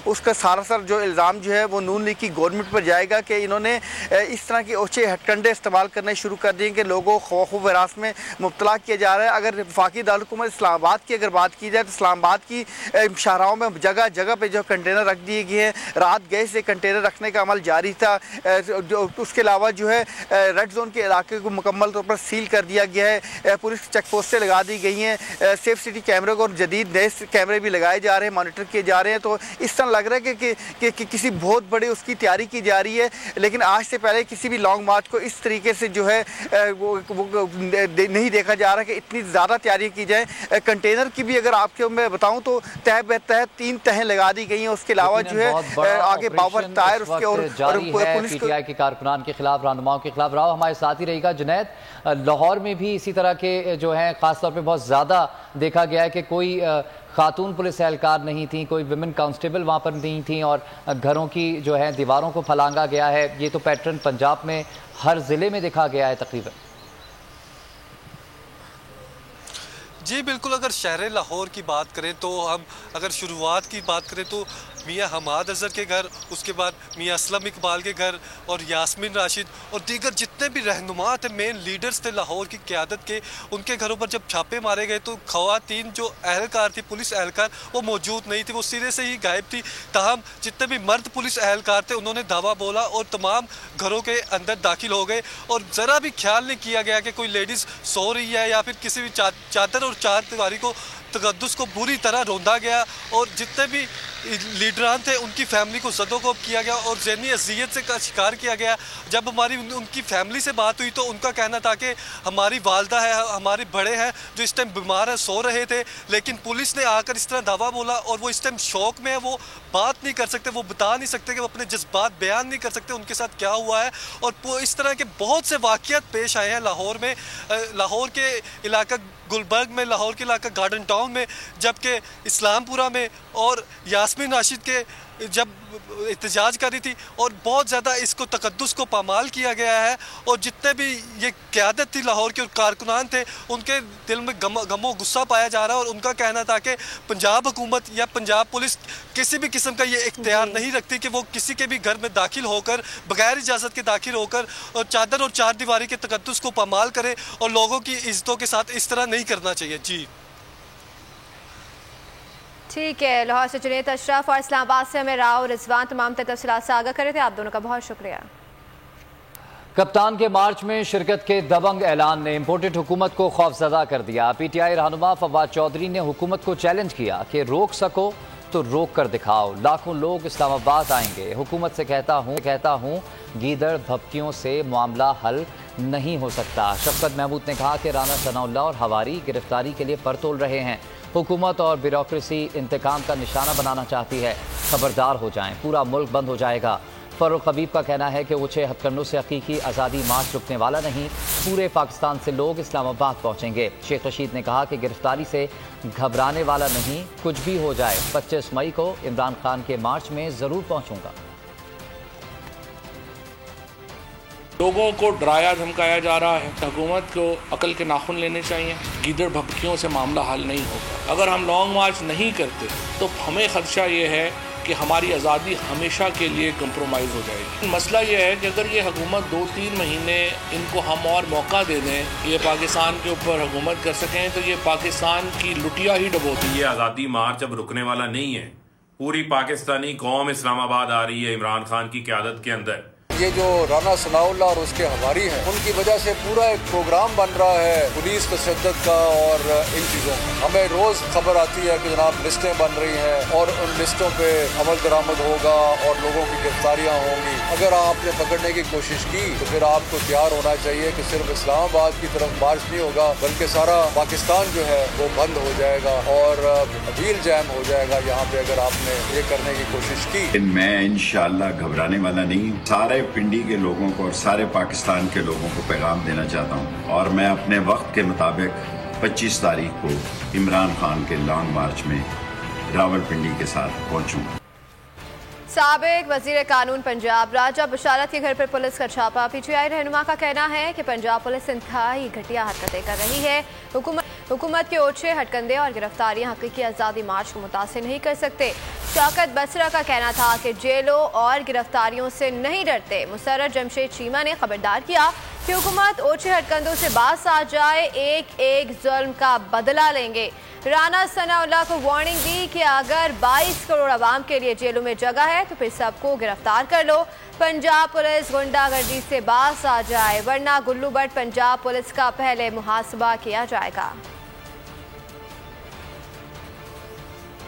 उसका सरासर जो इल्ज़ाम जो है वो नून लीग की गवर्नमेंट पर जाएगा कि इन्होंने इस तरह के ओछे हथकंडे इस्तेमाल करने शुरू कर दिए कि लोगों को खौफ वरास में मुब्तला किया जा रहा है। अगर वफाकी दारुलहुकूमत इस्लामाबाद की अगर बात की जाए तो इस्लामाबाद की शाहराहों में जगह जगह पे जो कंटेनर रख दिए गए हैं। रात गए से कंटेनर रखने का अमल जारी था। उसके अलावा जो है रेड जोन के इलाके को मुकम्मल तौर पर सील कर दिया गया है। पुलिस चेक पोस्टें लगा दी गई हैं, सेफ सिटी कैमरे को और जदीद नए कैमरे भी लगाए जा रहे हैं, मॉनिटर किए जा रहे हैं। तो इस तरह लग रहा है कि किसी बहुत बड़ी उसकी तैयारी की जा रही है। लेकिन आज से पहले किसी भी लॉन्ग मार्च को इस तरीके से जो है वो नहीं देखा जा रहा कि इतनी ज़्यादा तैयारी की जाए। कंटेनर की भी अगर आपको मैं बताऊँ तो तह बतह 3 तहें लगा दी गई हैं। उसके अलावा जो है आगे बाबर टायर उसके और पुलिस PTI के कारकुनान के खिलाफ, रहनुमाओं के खिलाफ। राव हमारे साथ ही रहेगा। जुनैद, लाहौर में भी इसी तरह के जो हैं ख़ासतौर पे बहुत ज़्यादा देखा गया है कि कोई खातून पुलिस एहलकार नहीं थी, कोई विमेन कांस्टेबल वहाँ पर नहीं थी और घरों की जो है दीवारों को फलांगा गया है। ये तो पैटर्न पंजाब में हर ज़िले में देखा गया है तकरीबन। जी बिल्कुल, अगर शहर लाहौर की बात करें तो हम अगर शुरुआत की बात करें तो मियाँ हमाद अजहर के घर, उसके बाद मियाँ असलम इकबाल के घर और यास्मीन राशिद और दीगर जितने भी रहनुमा थे, मेन लीडर्स थे लाहौर की क़यादत के, उनके घरों पर जब छापे मारे गए तो ख़वातीन जो अहलकार थी, पुलिस अहलकार, वो मौजूद नहीं थी, वो सिरे से ही गायब थी। ताहम जितने भी मर्द पुलिस अहलकार थे उन्होंने धावा बोला और तमाम घरों के अंदर दाखिल हो गए और ज़रा भी ख्याल नहीं किया गया कि कोई लेडीज़ सो रही है या फिर किसी भी चादर और चार दीवारी को तकद्दुस को बुरी तरह रोंदा गया और जितने भी लीडरान थे उनकी फैमिली को ज़दोकोब किया गया और ज़हनी अज़ियत से का शिकार किया गया। जब हमारी उनकी फैमिली से बात हुई तो उनका कहना था कि हमारी वालदा है, हमारे बड़े हैं जो इस टाइम बीमार है, सो रहे थे, लेकिन पुलिस ने आकर इस तरह दावा बोला और वो इस टाइम शौक में है, वो बात नहीं कर सकते, वो बता नहीं सकते कि वो अपने जज्बात बयान नहीं कर सकते उनके साथ क्या हुआ है। और इस तरह के बहुत से वाक़यात पेश आए हैं लाहौर में, लाहौर के इलाका गुलबर्ग में, लाहौर के इलाका गार्डन टाउन में, जबकि इस्लामपुरा में और यास्मीन राशिद के जब एहतजाज करी थी और बहुत ज़्यादा इसको तकद्दुस को पामाल किया गया है और जितने भी ये क़यादत थी लाहौर के और कारकुनान थे उनके दिल में गमो गुस्सा पाया जा रहा है और उनका कहना था कि पंजाब हुकूमत या पंजाब पुलिस किसी भी किस्म का ये इख्तियार नहीं रखती कि वो किसी के भी घर में दाखिल होकर बगैर इजाज़त के दाखिल होकर और चादर और चार दीवारी के तकद्दुस को पामाल करे और लोगों की इज्जतों के साथ इस तरह नहीं करना चाहिए। जी ठीक है, लाहौर से जुनेद अशरफ और इस्लामाबाद से हमें राव रिजवान तमाम तफसीलात से आगाह करे थे। आप दोनों का बहुत शुक्रिया। कप्तान के मार्च में शिरकत के दबंग ऐलान ने इम्पोर्टेड हुकूमत को खौफजदा कर दिया। PTI रहनुमा फवाद चौधरी ने हुकूमत को चैलेंज किया कि रोक सको तो रोक कर दिखाओ, लाखों लोग इस्लामाबाद आएंगे। हुकूमत से कहता हूँ गीदड़ भपकियों से मामला हल नहीं हो सकता। शफकत महमूद ने कहा कि राना सनाउल्लाह और हवारी गिरफ्तारी के लिए पर तोल रहे हैं। हुकूमत और ब्यूरोक्रेसी इंतकाम का निशाना बनाना चाहती है, खबरदार हो जाएं, पूरा मुल्क बंद हो जाएगा। फ़ारूक हबीब का कहना है कि ऊँचे हथकंडों से हकीकी आज़ादी मार्च रुकने वाला नहीं, पूरे पाकिस्तान से लोग इस्लामाबाद पहुँचेंगे। शेख रशीद ने कहा कि गिरफ्तारी से घबराने वाला नहीं, कुछ भी हो जाए 25 मई को इमरान खान के मार्च में ज़रूर पहुँचूँगा। लोगों को डराया धमकाया जा रहा है। हुकूमत को अकल के नाखून लेने चाहिए। गीदड़ भपकियों से मामला हल नहीं होगा। अगर हम लॉन्ग मार्च नहीं करते तो हमें खदशा ये है कि हमारी आज़ादी हमेशा के लिए कंप्रोमाइज़ हो जाएगी। मसला ये है कि अगर ये हुकूमत 2-3 महीने इनको हम और मौका दे दें, ये पाकिस्तान के ऊपर हुकूमत कर सकें, तो ये पाकिस्तान की लुटिया ही डबोती। ये आज़ादी मार्च अब रुकने वाला नहीं है। पूरी पाकिस्तानी कौम इस्लामाबाद आ रही है इमरान खान की क़यादत के अंदर। ये जो राना सनाउल्लाह और उसके हवारी हैं, उनकी वजह से पूरा एक प्रोग्राम बन रहा है पुलिस तशद्दुद का और इन चीज़ों का। हमें रोज़ खबर आती है कि जनाब लिस्टें बन रही हैं और उन लिस्टों पे अमल दरामद होगा और लोगों की गिरफ्तारियाँ होंगी। अगर आपने पकड़ने की कोशिश की तो फिर आपको तैयार होना चाहिए कि सिर्फ इस्लामाबाद की तरफ मार्च नहीं होगा, बल्कि सारा पाकिस्तान जो है वो बंद हो जाएगा और व्हील जैम हो जाएगा यहाँ पे, अगर आपने ये करने की कोशिश की। मैं इंशाअल्लाह घबराने वाला नहीं। सारे पिंडी के लोगों को और सारे पाकिस्तान के लोगों को पैगाम देना चाहता हूँ और मैं अपने वक्त के मुताबिक 25 तारीख को इमरान खान के लॉन्ग मार्च में रावलपिंडी के साथ पहुँचूँगा। साबिक वजीर कानून पंजाब राजा बशारत के घर पर पुलिस का छापा। PTI रहनुमा का कहना है कि पंजाब पुलिस इंतहाई घटिया हरकतें कर रही है। हुकूमत के ओछे हटकंडे और गिरफ्तारियां हकीकी आज़ादी मार्च को मुतासिर नहीं कर सकते। शौकत बसरा का कहना था कि जेलों और गिरफ्तारियों से नहीं डरते। मुसर्रर जमशेद चीमा ने खबरदार किया कि हुकूमत ओछे हटकंडों से बाज आ जाए, एक एक जुल्म का बदला लेंगे। राना सनाउल्लाह को वार्निंग दी कि अगर 22 करोड़ आवाम के लिए जेलों में जगह है तो फिर सबको गिरफ्तार कर लो। पंजाब पुलिस गुंडागर्दी से बाज आ जाए, वरना गुल्लू भट्ट पंजाब पुलिस का पहले मुहासबा किया जाएगा।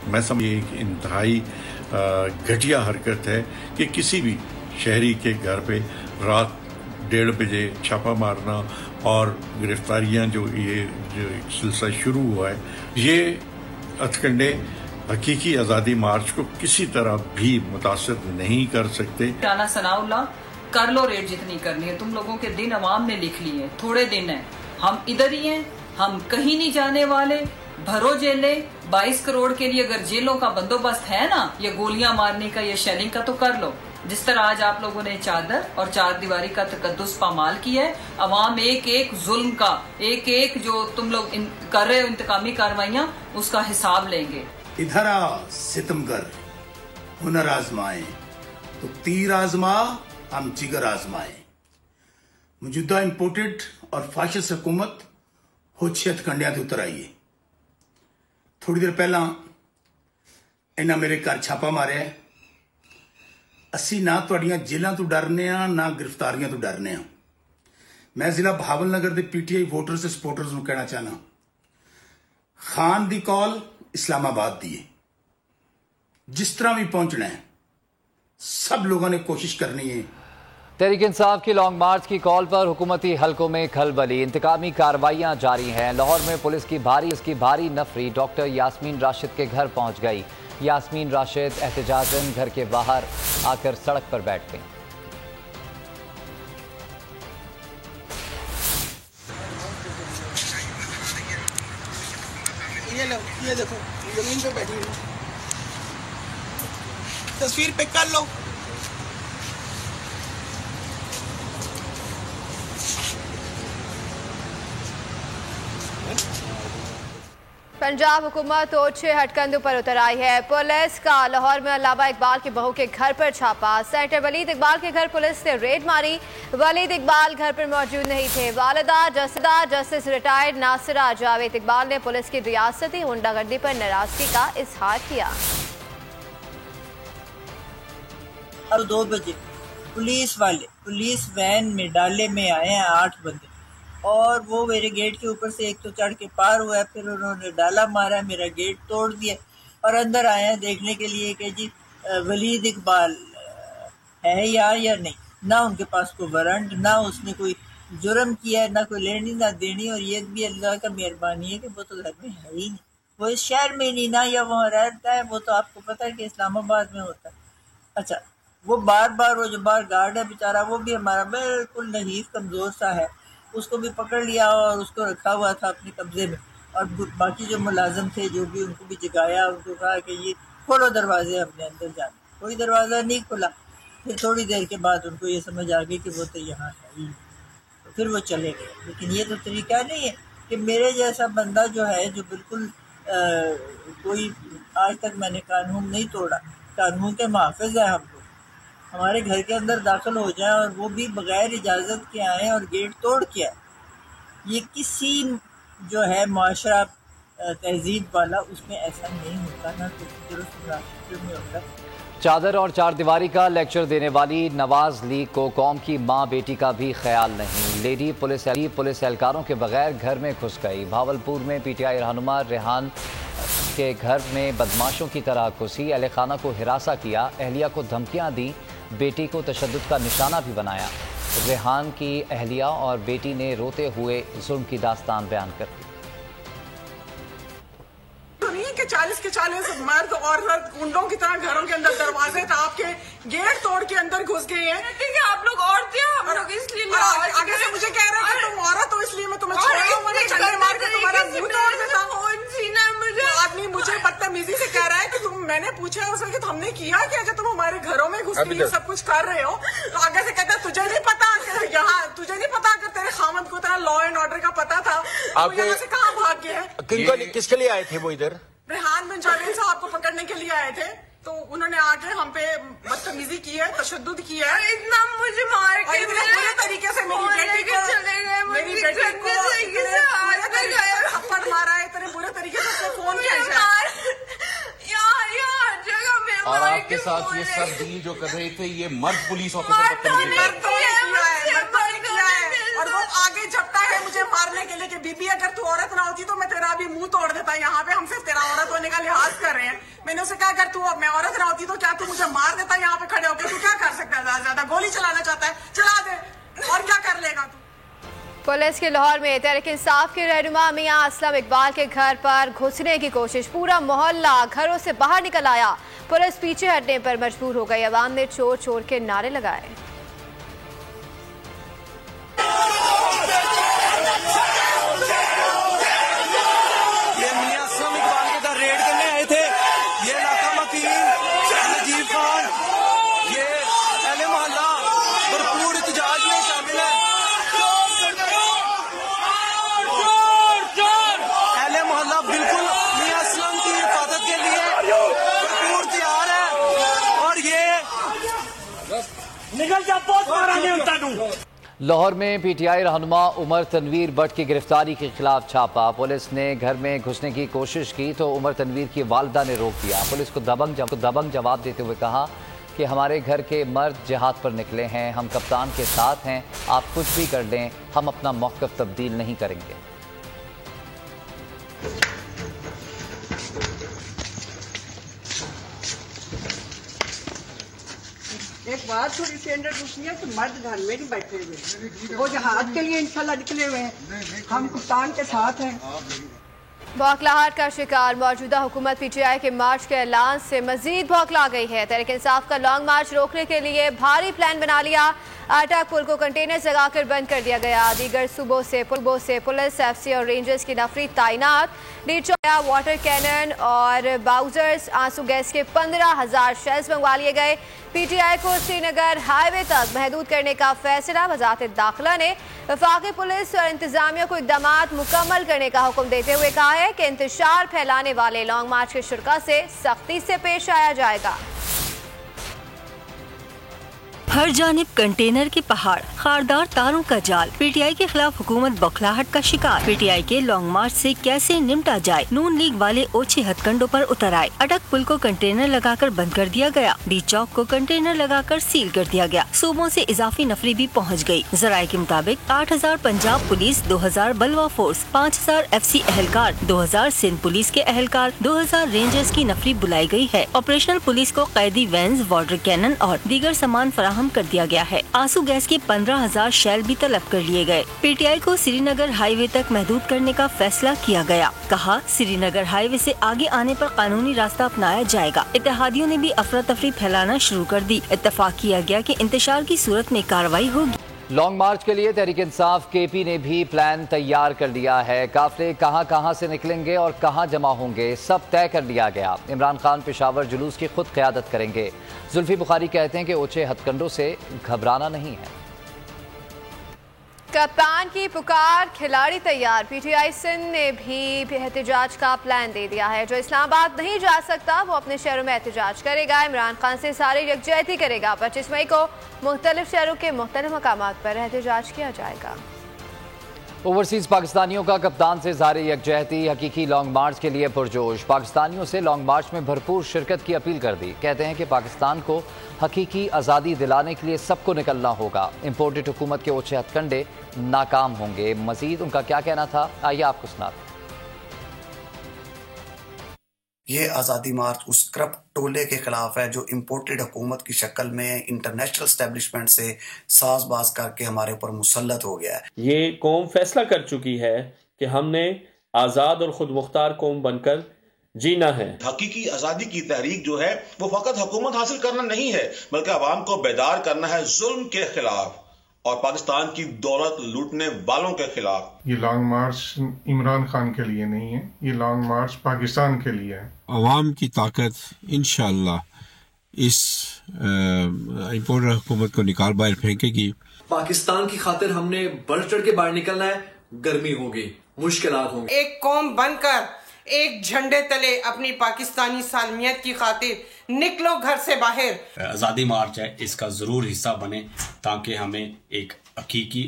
मैं समझ एक इंतहाई घटिया हरकत है कि किसी भी शहरी के घर पे रात 1:30 बजे छापा मारना और गिरफ्तारियां जो सिलसिला शुरू हुआ है, ये हथकंडे हकीकी आज़ादी मार्च को किसी तरह भी मुतासिर नहीं कर सकते। राना सनाउल्लाह कर लो रेट जितनी करनी है, तुम लोगों के दिन अवाम ने लिख लिए, थोड़े दिन है, हम इधर ही हैं, हम कहीं नहीं जाने वाले। भरो जेलें, 22 करोड़ के लिए अगर जेलों का बंदोबस्त है ना, ये गोलियां मारने का, ये शेलिंग का, तो कर लो। जिस तरह आज आप लोगों ने चादर और चार दीवारी का तकद्दुस पामाल किया है, अवाम एक एक जुल्म का, एक एक जो तुम लोग कर रहे हो इंतकामी कार्रवाइयां, उसका हिसाब लेंगे। इधर आ सितमगर, हुनर आजमाए तो तीर आजमा, हम जिगर आजमाए। मौजूदा इंपोर्टेड और फाशिस्ट हुकूमत होशियत कंडियां ते उतर आई है। थोड़ी देर पहला इन्हें मेरे घर छापा मारिया। असी ना तुहाडियां जेलों तो डरने ना गिरफ्तारियां तो डरने। मैं जिला बहावल नगर के पीटीआई वोटर्स ते सपोर्टर्स को कहना चाहना, खान दी कॉल इस्लामाबाद दी है। जिस तरह भी पहुंचना है, सब लोगों ने कोशिश करनी है। तहरीक इंसाफ की लॉन्ग मार्च की कॉल पर हुकूमती हलकों में खलबली, इंतकामी कार्रवाइयां जारी हैं। लाहौर में पुलिस की भारी नफरी डॉक्टर यास्मीन राशिद के घर पहुंच गई। यास्मीन राशिद एहतजाजन घर के बाहर आकर सड़क पर बैठ गई। ये देखो जमीन पे बैठी हूँ, तस्वीर पिक कर लो। पंजाब हुकूमत ओछे हटकंदों पर उतर आई है। पुलिस का लाहौर में अल्लामा इकबाल की बहू के घर पर छापा। सेनेटर वलीद इकबाल के घर पुलिस ने रेड मारी। वलीद इकबाल घर पर मौजूद नहीं थे। वालिदा जस्टिस रिटायर्ड नासिरा जावेद इकबाल ने पुलिस की रियासती गुंडागर्दी पर नाराजगी का इजहार किया। अब 2 बजे पुलिस वाले पुलिस वैन में डाले में आए हैं 8 बंदे, और वो मेरे गेट के ऊपर से एक तो चढ़ के पार हुआ है, फिर उन्होंने डाला मारा, मेरा गेट तोड़ दिया और अंदर आए हैं देखने के लिए कि जी वलीद इकबाल है या नहीं। ना उनके पास कोई वारंट, ना उसने कोई जुर्म किया है, ना कोई लेनी ना देनी, और ये भी अल्लाह का मेहरबानी है कि वो तो घर में है ही नहीं, वो इस शहर में नहीं, ना या वहाँ रहता है। वो तो आपको पता है कि इस्लामाबाद में होता है। अच्छा, वो बार वो जो बाहर गार्ड है बेचारा, वो भी हमारा बिल्कुल नहीफ कमज़ोर सा है, उसको भी पकड़ लिया और उसको रखा हुआ था अपने कब्जे में। और बाकी जो मुलाजिम थे जो भी, उनको भी जगाया, उनको कहा कि ये खोलो दरवाजे, अपने अंदर जाना। कोई दरवाज़ा नहीं खुला। फिर थोड़ी देर के बाद उनको ये समझ आ गई कि वो तो यहाँ है ही, तो फिर वो चले गए। लेकिन ये तो तरीका नहीं है कि मेरे जैसा बंदा जो है, जो बिल्कुल कोई आज तक मैंने कानून नहीं तोड़ा, कानून के मुहाफ़िज़ है हम, हमारे घर के अंदर दाखिल हो जाए और वो भी बगैर इजाज़त के आए और गेट तोड़ के आए। ये किसी जो है माशरा तहजीब वाला, उसमें ऐसा नहीं होता, ना तो दुरुस्त में होता। चादर और चारदीवारी का लेक्चर देने वाली नवाज लीग को कौम की माँ बेटी का भी ख्याल नहीं। लेडी पुलिस एहलकारों के बगैर घर में घुस गई। भावलपुर में पीटीआई रहनुमा रेहान के घर में बदमाशों की तरह घुसी, अहले खाना को हिरासा किया, अहलिया को धमकियां दी, बेटी को तशद्दुद का निशाना भी बनाया। रेहान की अहलिया और बेटी ने रोते हुए जुल्म की दास्तान बयान कर दी। 40 के 40 मर्द और गुंडों की तरह घरों के अंदर दरवाजे ताप के गेट तोड़ के अंदर घुस गए हैं। ठीक है, आप लोग औरतें, हम लोग इसलिए आगे से मुझे कह रहे हैं कि तुम औरत हो, इसलिए मैं तुम्हें चंडे मार के तुम्हारा मुंह तोड़ देता हूँ। आदमी मुझे बदतमीजी से कह रहा है कि मैंने पूछा उससे कि हमने किया क्या, जब तुम हमारे घरों में घुस के सब कुछ कर रहे हो, तो आगे से कहता है तुझे नहीं पता, यहाँ तुझे नहीं पता, अगर तेरे खामद को तेरा लॉ एंड ऑर्डर का पता था तो यहाँ से कहाँ भाग गए। किसके लिए आए थे वो इधर? रेहान बिन जावेद साहब को पकड़ने के लिए आए थे, तो उन्होंने आके हम पे बदतमीजी की है, तशद्दुद किया है, इतना मुझे मार के पूरे तरीके से मेरी बेटी को थप्पड़ मारा है, इतने बुरे तरीके से उसको फोन किया है। और आपके साथ ये सब डील जो कर रहे थे, ये मर्द पुलिस ऑफिसर और वो आगे झपटा है मुझे मारने के लिए कि बीबी अगर तू औरत ना होती तो मैं तेरा भी मुंह तोड़ देता। यहाँ पे हम सिर्फ तेरा औरत होने का लिहाज कर रहे हैं। मैंने उसे कहा अगर तू मैं औरत ना होती तो क्या तू मुझे मार देता? यहाँ पे खड़े होकर तू क्या कर सकता है? ज्यादा गोली चलाना चाहता है, चला दे, और क्या कर लेगा तू? पुलिस के लाहौर में तहरीक इंसाफ के रहनुमा मियां असलम इकबाल के घर पर घुसने की कोशिश, पूरा मोहल्ला घरों से बाहर निकल आया। पुलिस पीछे हटने पर मजबूर हो गई। अवाम ने चोर चोर के नारे लगाए। ये मियां असलम इकबाल के घर रेड करने आए थे। ये इलाका मकीन नजीब खान, ये अहले मोहल्ला भरपूर एहतजाज में शामिल है। अहले मोहल्ला बिल्कुल मियां असलम की हिफाजत के लिए भरपूर तैयार है। लाहौर में पीटीआई रहनुमा उमर तनवीर भट्ट की गिरफ्तारी के खिलाफ छापा। पुलिस ने घर में घुसने की कोशिश की तो उमर तनवीर की वालदा ने रोक दिया। पुलिस को दबंग जवाब देते हुए कहा कि हमारे घर के मर्द जिहाद पर निकले हैं, हम कप्तान के साथ हैं, आप कुछ भी कर लें, हम अपना मौक़िफ़ तब्दील नहीं करेंगे। एक बात थोड़ी सी अंदर पूछनी है कि मर्द घर में नहीं बैठे हुए, वो जहाज के लिए इंशाल्लाह निकले हुए हैं, हम कप्तान के साथ हैं। बौखलाहट का शिकार मौजूदा हुकूमत पीटीआई के मार्च के ऐलान से मजीद बौखला गई है। तहरीक इंसाफ का लॉन्ग मार्च रोकने के लिए भारी प्लान बना लिया। अटक पुल को कंटेनर लगाकर बंद कर दिया गया। दीगर सूबों से पुलिस, एफसी और रेंजर्स की नफरी तैनात। नीचोया वाटर कैनन और बाउजर्स आंसू गैस के 15,000 शेल्स मंगवा लिए गए। पीटीआई को श्रीनगर हाईवे तक महदूद करने का फैसला। वजारत दाखिला ने वफाकी पुलिस और इंतजामिया को इकदाम मुकम्मल करने का हुक्म देते हुए कहा है कि इंतशार फैलाने वाले लॉन्ग मार्च के शुरा से सख्ती से पेश आया जाएगा। हर जानिब कंटेनर के पहाड़, खारदार तारों का जाल। पीटीआई के खिलाफ हुकूमत बौखलाहट का शिकार। पीटीआई के लॉन्ग मार्च से कैसे निपटा जाए, नून लीग वाले ओछे हथकंडों पर उतर आए। अटक पुल को कंटेनर लगाकर बंद कर दिया गया। डी चौक को कंटेनर लगाकर सील कर दिया गया। सूबों से इजाफी नफरी भी पहुँच गयी। जराये के मुताबिक 8,000 पंजाब पुलिस, 2,000 बलवा फोर्स, 5,000 FC एहलकार, 2,000 सिंध पुलिस के एहलकार, 2,000 रेंजर्स की नफरी बुलाई गयी है। ऑपरेशनल पुलिस को कैदी वैन, वाटर कैनन और दीगर सामान फराहम कर दिया गया है। आंसू गैस के 15,000 शेल भी तलब कर लिए गए। पीटीआई को श्रीनगर हाईवे तक महदूद करने का फैसला किया गया। कहा श्रीनगर हाईवे से आगे आने पर कानूनी रास्ता अपनाया जाएगा। इत्तेहादियों ने भी अफरा तफरी फैलाना शुरू कर दी। इत्तेफाक किया गया कि इंतशार की सूरत में कार्रवाई होगी। लॉन्ग मार्च के लिए तहरीक इंसाफ केपी ने भी प्लान तैयार कर लिया है। काफिले कहां से निकलेंगे और कहां जमा होंगे, सब तय कर लिया गया। इमरान खान पेशावर जुलूस की खुद क़यादत करेंगे। जुल्फी बुखारी कहते हैं कि ओछे हथकंडों से घबराना नहीं है। कप्तान की पुकार, खिलाड़ी तैयार। पीटीआई सिंध ने भी एहतजाज का प्लान दे दिया है। जो इस्लामाबाद नहीं जा सकता वो अपने शहरों में एहतजाज करेगा। इमरान खान से सारी यकजहती करेगा। 25 मई को मुख्तलिफ शहरों के मुख्तलिफ मकामात पर एहतजाज किया जाएगा। ओवरसीज पाकिस्तानियों का कप्तान से ज़ाहिर यकजहती। हकीकी लॉन्ग मार्च के लिए पुरजोश। पाकिस्तानियों से लॉन्ग मार्च में भरपूर शिरकत की अपील कर दी। कहते हैं कि पाकिस्तान को हकीकी आज़ादी दिलाने के लिए सबको निकलना होगा। इम्पोर्टेड हुकूमत के ओछे हथकंडे नाकाम होंगे। मजीद उनका क्या कहना था, आइए आपको सुनाते हैं। ये आज़ादी मार्च उस करप्ट टोले के खिलाफ है जो इम्पोर्टेड हुकूमत की शक्ल में इंटरनेशनल एस्टेब्लिशमेंट से साजबाज करके हमारे ऊपर मुसल्लत हो गया है। ये कौम फैसला कर चुकी है कि हमने आज़ाद और खुद मुख्तार कौम बनकर जीना है। हकीकी आज़ादी की तहरीक जो है वो फकत हुकूमत हासिल करना नहीं है, बल्कि अवाम को बेदार करना है जुल्म के खिलाफ और पाकिस्तान की दौलत लूटने वालों के खिलाफ। ये लॉन्ग मार्च इमरान खान के लिए नहीं है, ये लॉन्ग मार्च पाकिस्तान के लिए है। अवाम की ताकत इंशाअल्लाह इस इम्पोर्टर हुकूमत को निकाल बाहर फेंकेगी। पाकिस्तान की खातिर हमने बढ़ चढ़ के बाहर निकलना है। गर्मी होगी, मुश्किलात होंगी। एक कौम बनकर एक झंडे तले अपनी पाकिस्तानी सालमियत की खातिर निकलो घर से बाहर। आज़ादी मार्च है, इसका ज़रूर हिस्सा बने ताकि हमें एक हकीकी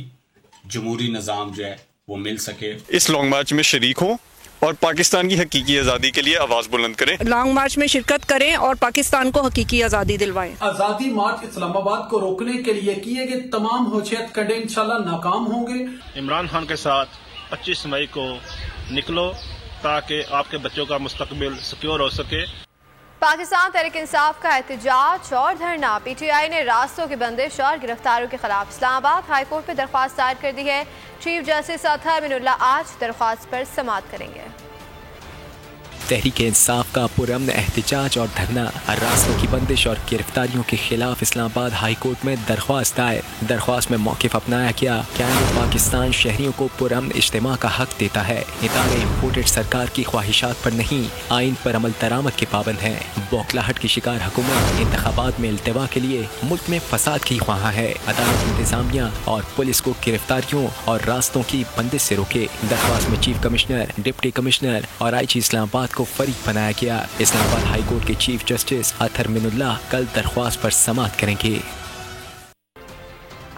जमहूरी निज़ाम जो है वो मिल सके। इस लॉन्ग मार्च में शरीक हो और पाकिस्तान की हकीकी आज़ादी के लिए आवाज़ बुलंद करें। लॉन्ग मार्च में शिरकत करें और पाकिस्तान को हकीकी आज़ादी दिलवाएं। आज़ादी मार्च इस्लामाबाद को रोकने के लिए किए गए तमाम होशियत कंडे इंशाल्लाह नाकाम होंगे। इमरान खान के साथ 25 मई को निकलो ताकि आपके बच्चों का मुस्तकबिल सिक्योर हो सके। पाकिस्तान तहरीक इंसाफ का एहतजाज और धरना। पीटीआई ने रास्तों की बंदिश और गिरफ्तारियों के खिलाफ इस्लामाबाद हाई कोर्ट में दरख्वास्त दायर कर दी है। चीफ जस्टिस अतहर मिनुल्लाह आज दरख्वास्त पर समाअत करेंगे। तहरीक इंसाफ का पुरअमन एहतजाज और धरना। रास्तों की बंदिश और गिरफ्तारियों के खिलाफ इस्लामाबाद हाई कोर्ट में दरख्वास्त दायर। दरख्वास्त में मौक़िफ़ अपनाया गया। क्या पाकिस्तान शहरियों को पुरअमन इज्तिमा का हक देता है। इदारे इम्पोर्टेड सरकार की ख्वाहिशात पर नहीं, आइन पर अमल दरामद के पाबंद हैं। बौखलाहट की शिकार हुकूमत इंतखाबात में इल्तिवा के लिए मुल्क में फसाद की ख्वाह है। अदालत, इंतजामिया और पुलिस को गिरफ्तारियों और रास्तों की बंदिश से रोके। दरख्वास्त में चीफ कमिश्नर, डिप्टी कमिश्नर और IG इस्लामाबाद को फरीक बनाया गया। इस्लामाबाद हाई कोर्ट के चीफ जस्टिस अतहर मिनुल्लाह कल दरख्वास्त पर समाअत करेंगे।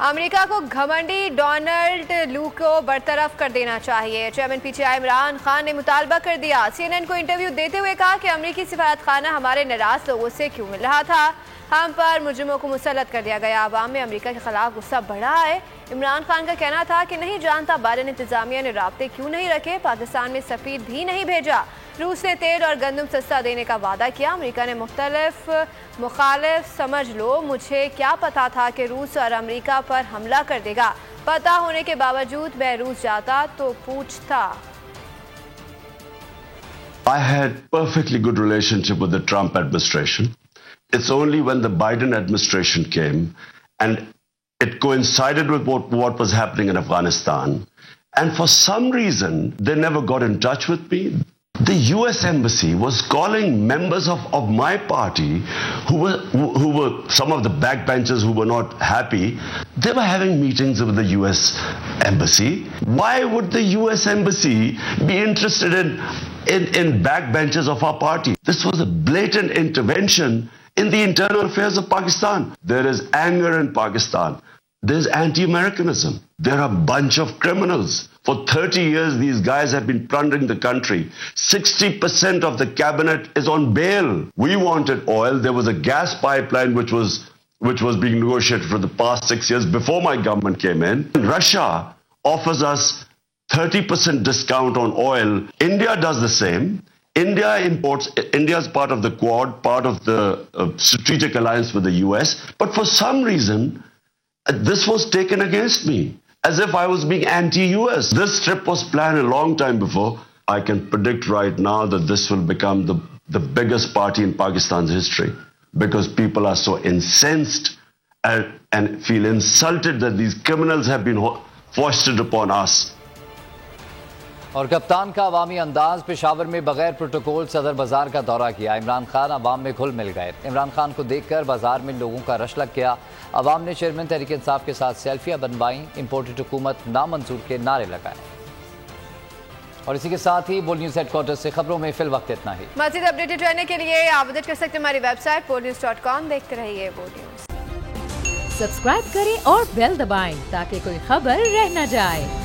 अमेरिका को घमंडी डोनाल्ड लू को बरतरफ कर देना चाहिए। चेयरमैन पीटीआई इमरान खान ने मुतालबा कर दिया। CNN को इंटरव्यू देते हुए कहा कि अमेरिकी सिफारत खाना हमारे नाराज लोगों से क्यों मिल रहा था, हम पर मुजरिमों को मुसल्लत कर दिया गया। आवाम में अमेरिका के खिलाफ गुस्सा बढ़ा है। इमरान खान का कहना था कि नहीं जानता बाइडेन इंतजामिया ने राब्ते क्यों नहीं रखे, पाकिस्तान में सफीर भी नहीं भेजा। रूस ने तेल और गंदम सस्ता देने का वादा किया। अमेरिका ने मुखालिफ समझ लो, मुझे क्या पता था कि रूस और अमेरिका पर हमला कर देगा। पता होने के बावजूद मैं रूस जाता तो पूछता। I had perfectly good relationship with the Trump administration. It's only when the Biden administration came and it coincided with what was happening in Afghanistan. And for some reason, they never got in touch with me. The US Embassy was calling members of my party who were some of the backbenchers who were not happy. They were having meetings with the US Embassy. Why would the US Embassy be interested in backbenchers of our party? This was a blatant intervention in the internal affairs of Pakistan. There is anger in Pakistan. There's anti-Americanism. There are a bunch of criminals. For 30 years, these guys have been plundering the country. 60% of the cabinet is on bail. We wanted oil. There was a gas pipeline which was being negotiated for the past 6 years before my government came in. Russia offers us 30% discount on oil. India does the same. India is part of the Quad, part of the strategic alliance with the US. But for some reason, this was taken against me, as if I was being anti-US. This trip was planned a long time before. I can predict right now that this will become the biggest party in Pakistan's history, because people are so incensed and feel insulted that these criminals have been foisted upon us. और कप्तान का अवामी अंदाज। पेशावर में बगैर protocol सदर बाजार का दौरा किया। इमरान खान अवाम में घुल मिल गए। इमरान खान को देखकर बाजार में लोगों का रश लग गया। अवाम ने चेयरमैन तहरीक इंसाफ के साथ सेल्फियां बनवाई, इंपोर्टेड हुकूमत नामंजूर के नारे लगाए। और इसी के साथ ही बोल न्यूज हेडक्वार्टर से खबरों में फिल वक्त इतना ही। मजीद अपडेटेड रहने के लिए आप विजिट कर सकते हैं हमारी वेबसाइट bolnews.com। देखते रहिए बोल न्यूज। सब्सक्राइब करें और बेल दबाएं ताकि कोई खबर रह न जाए।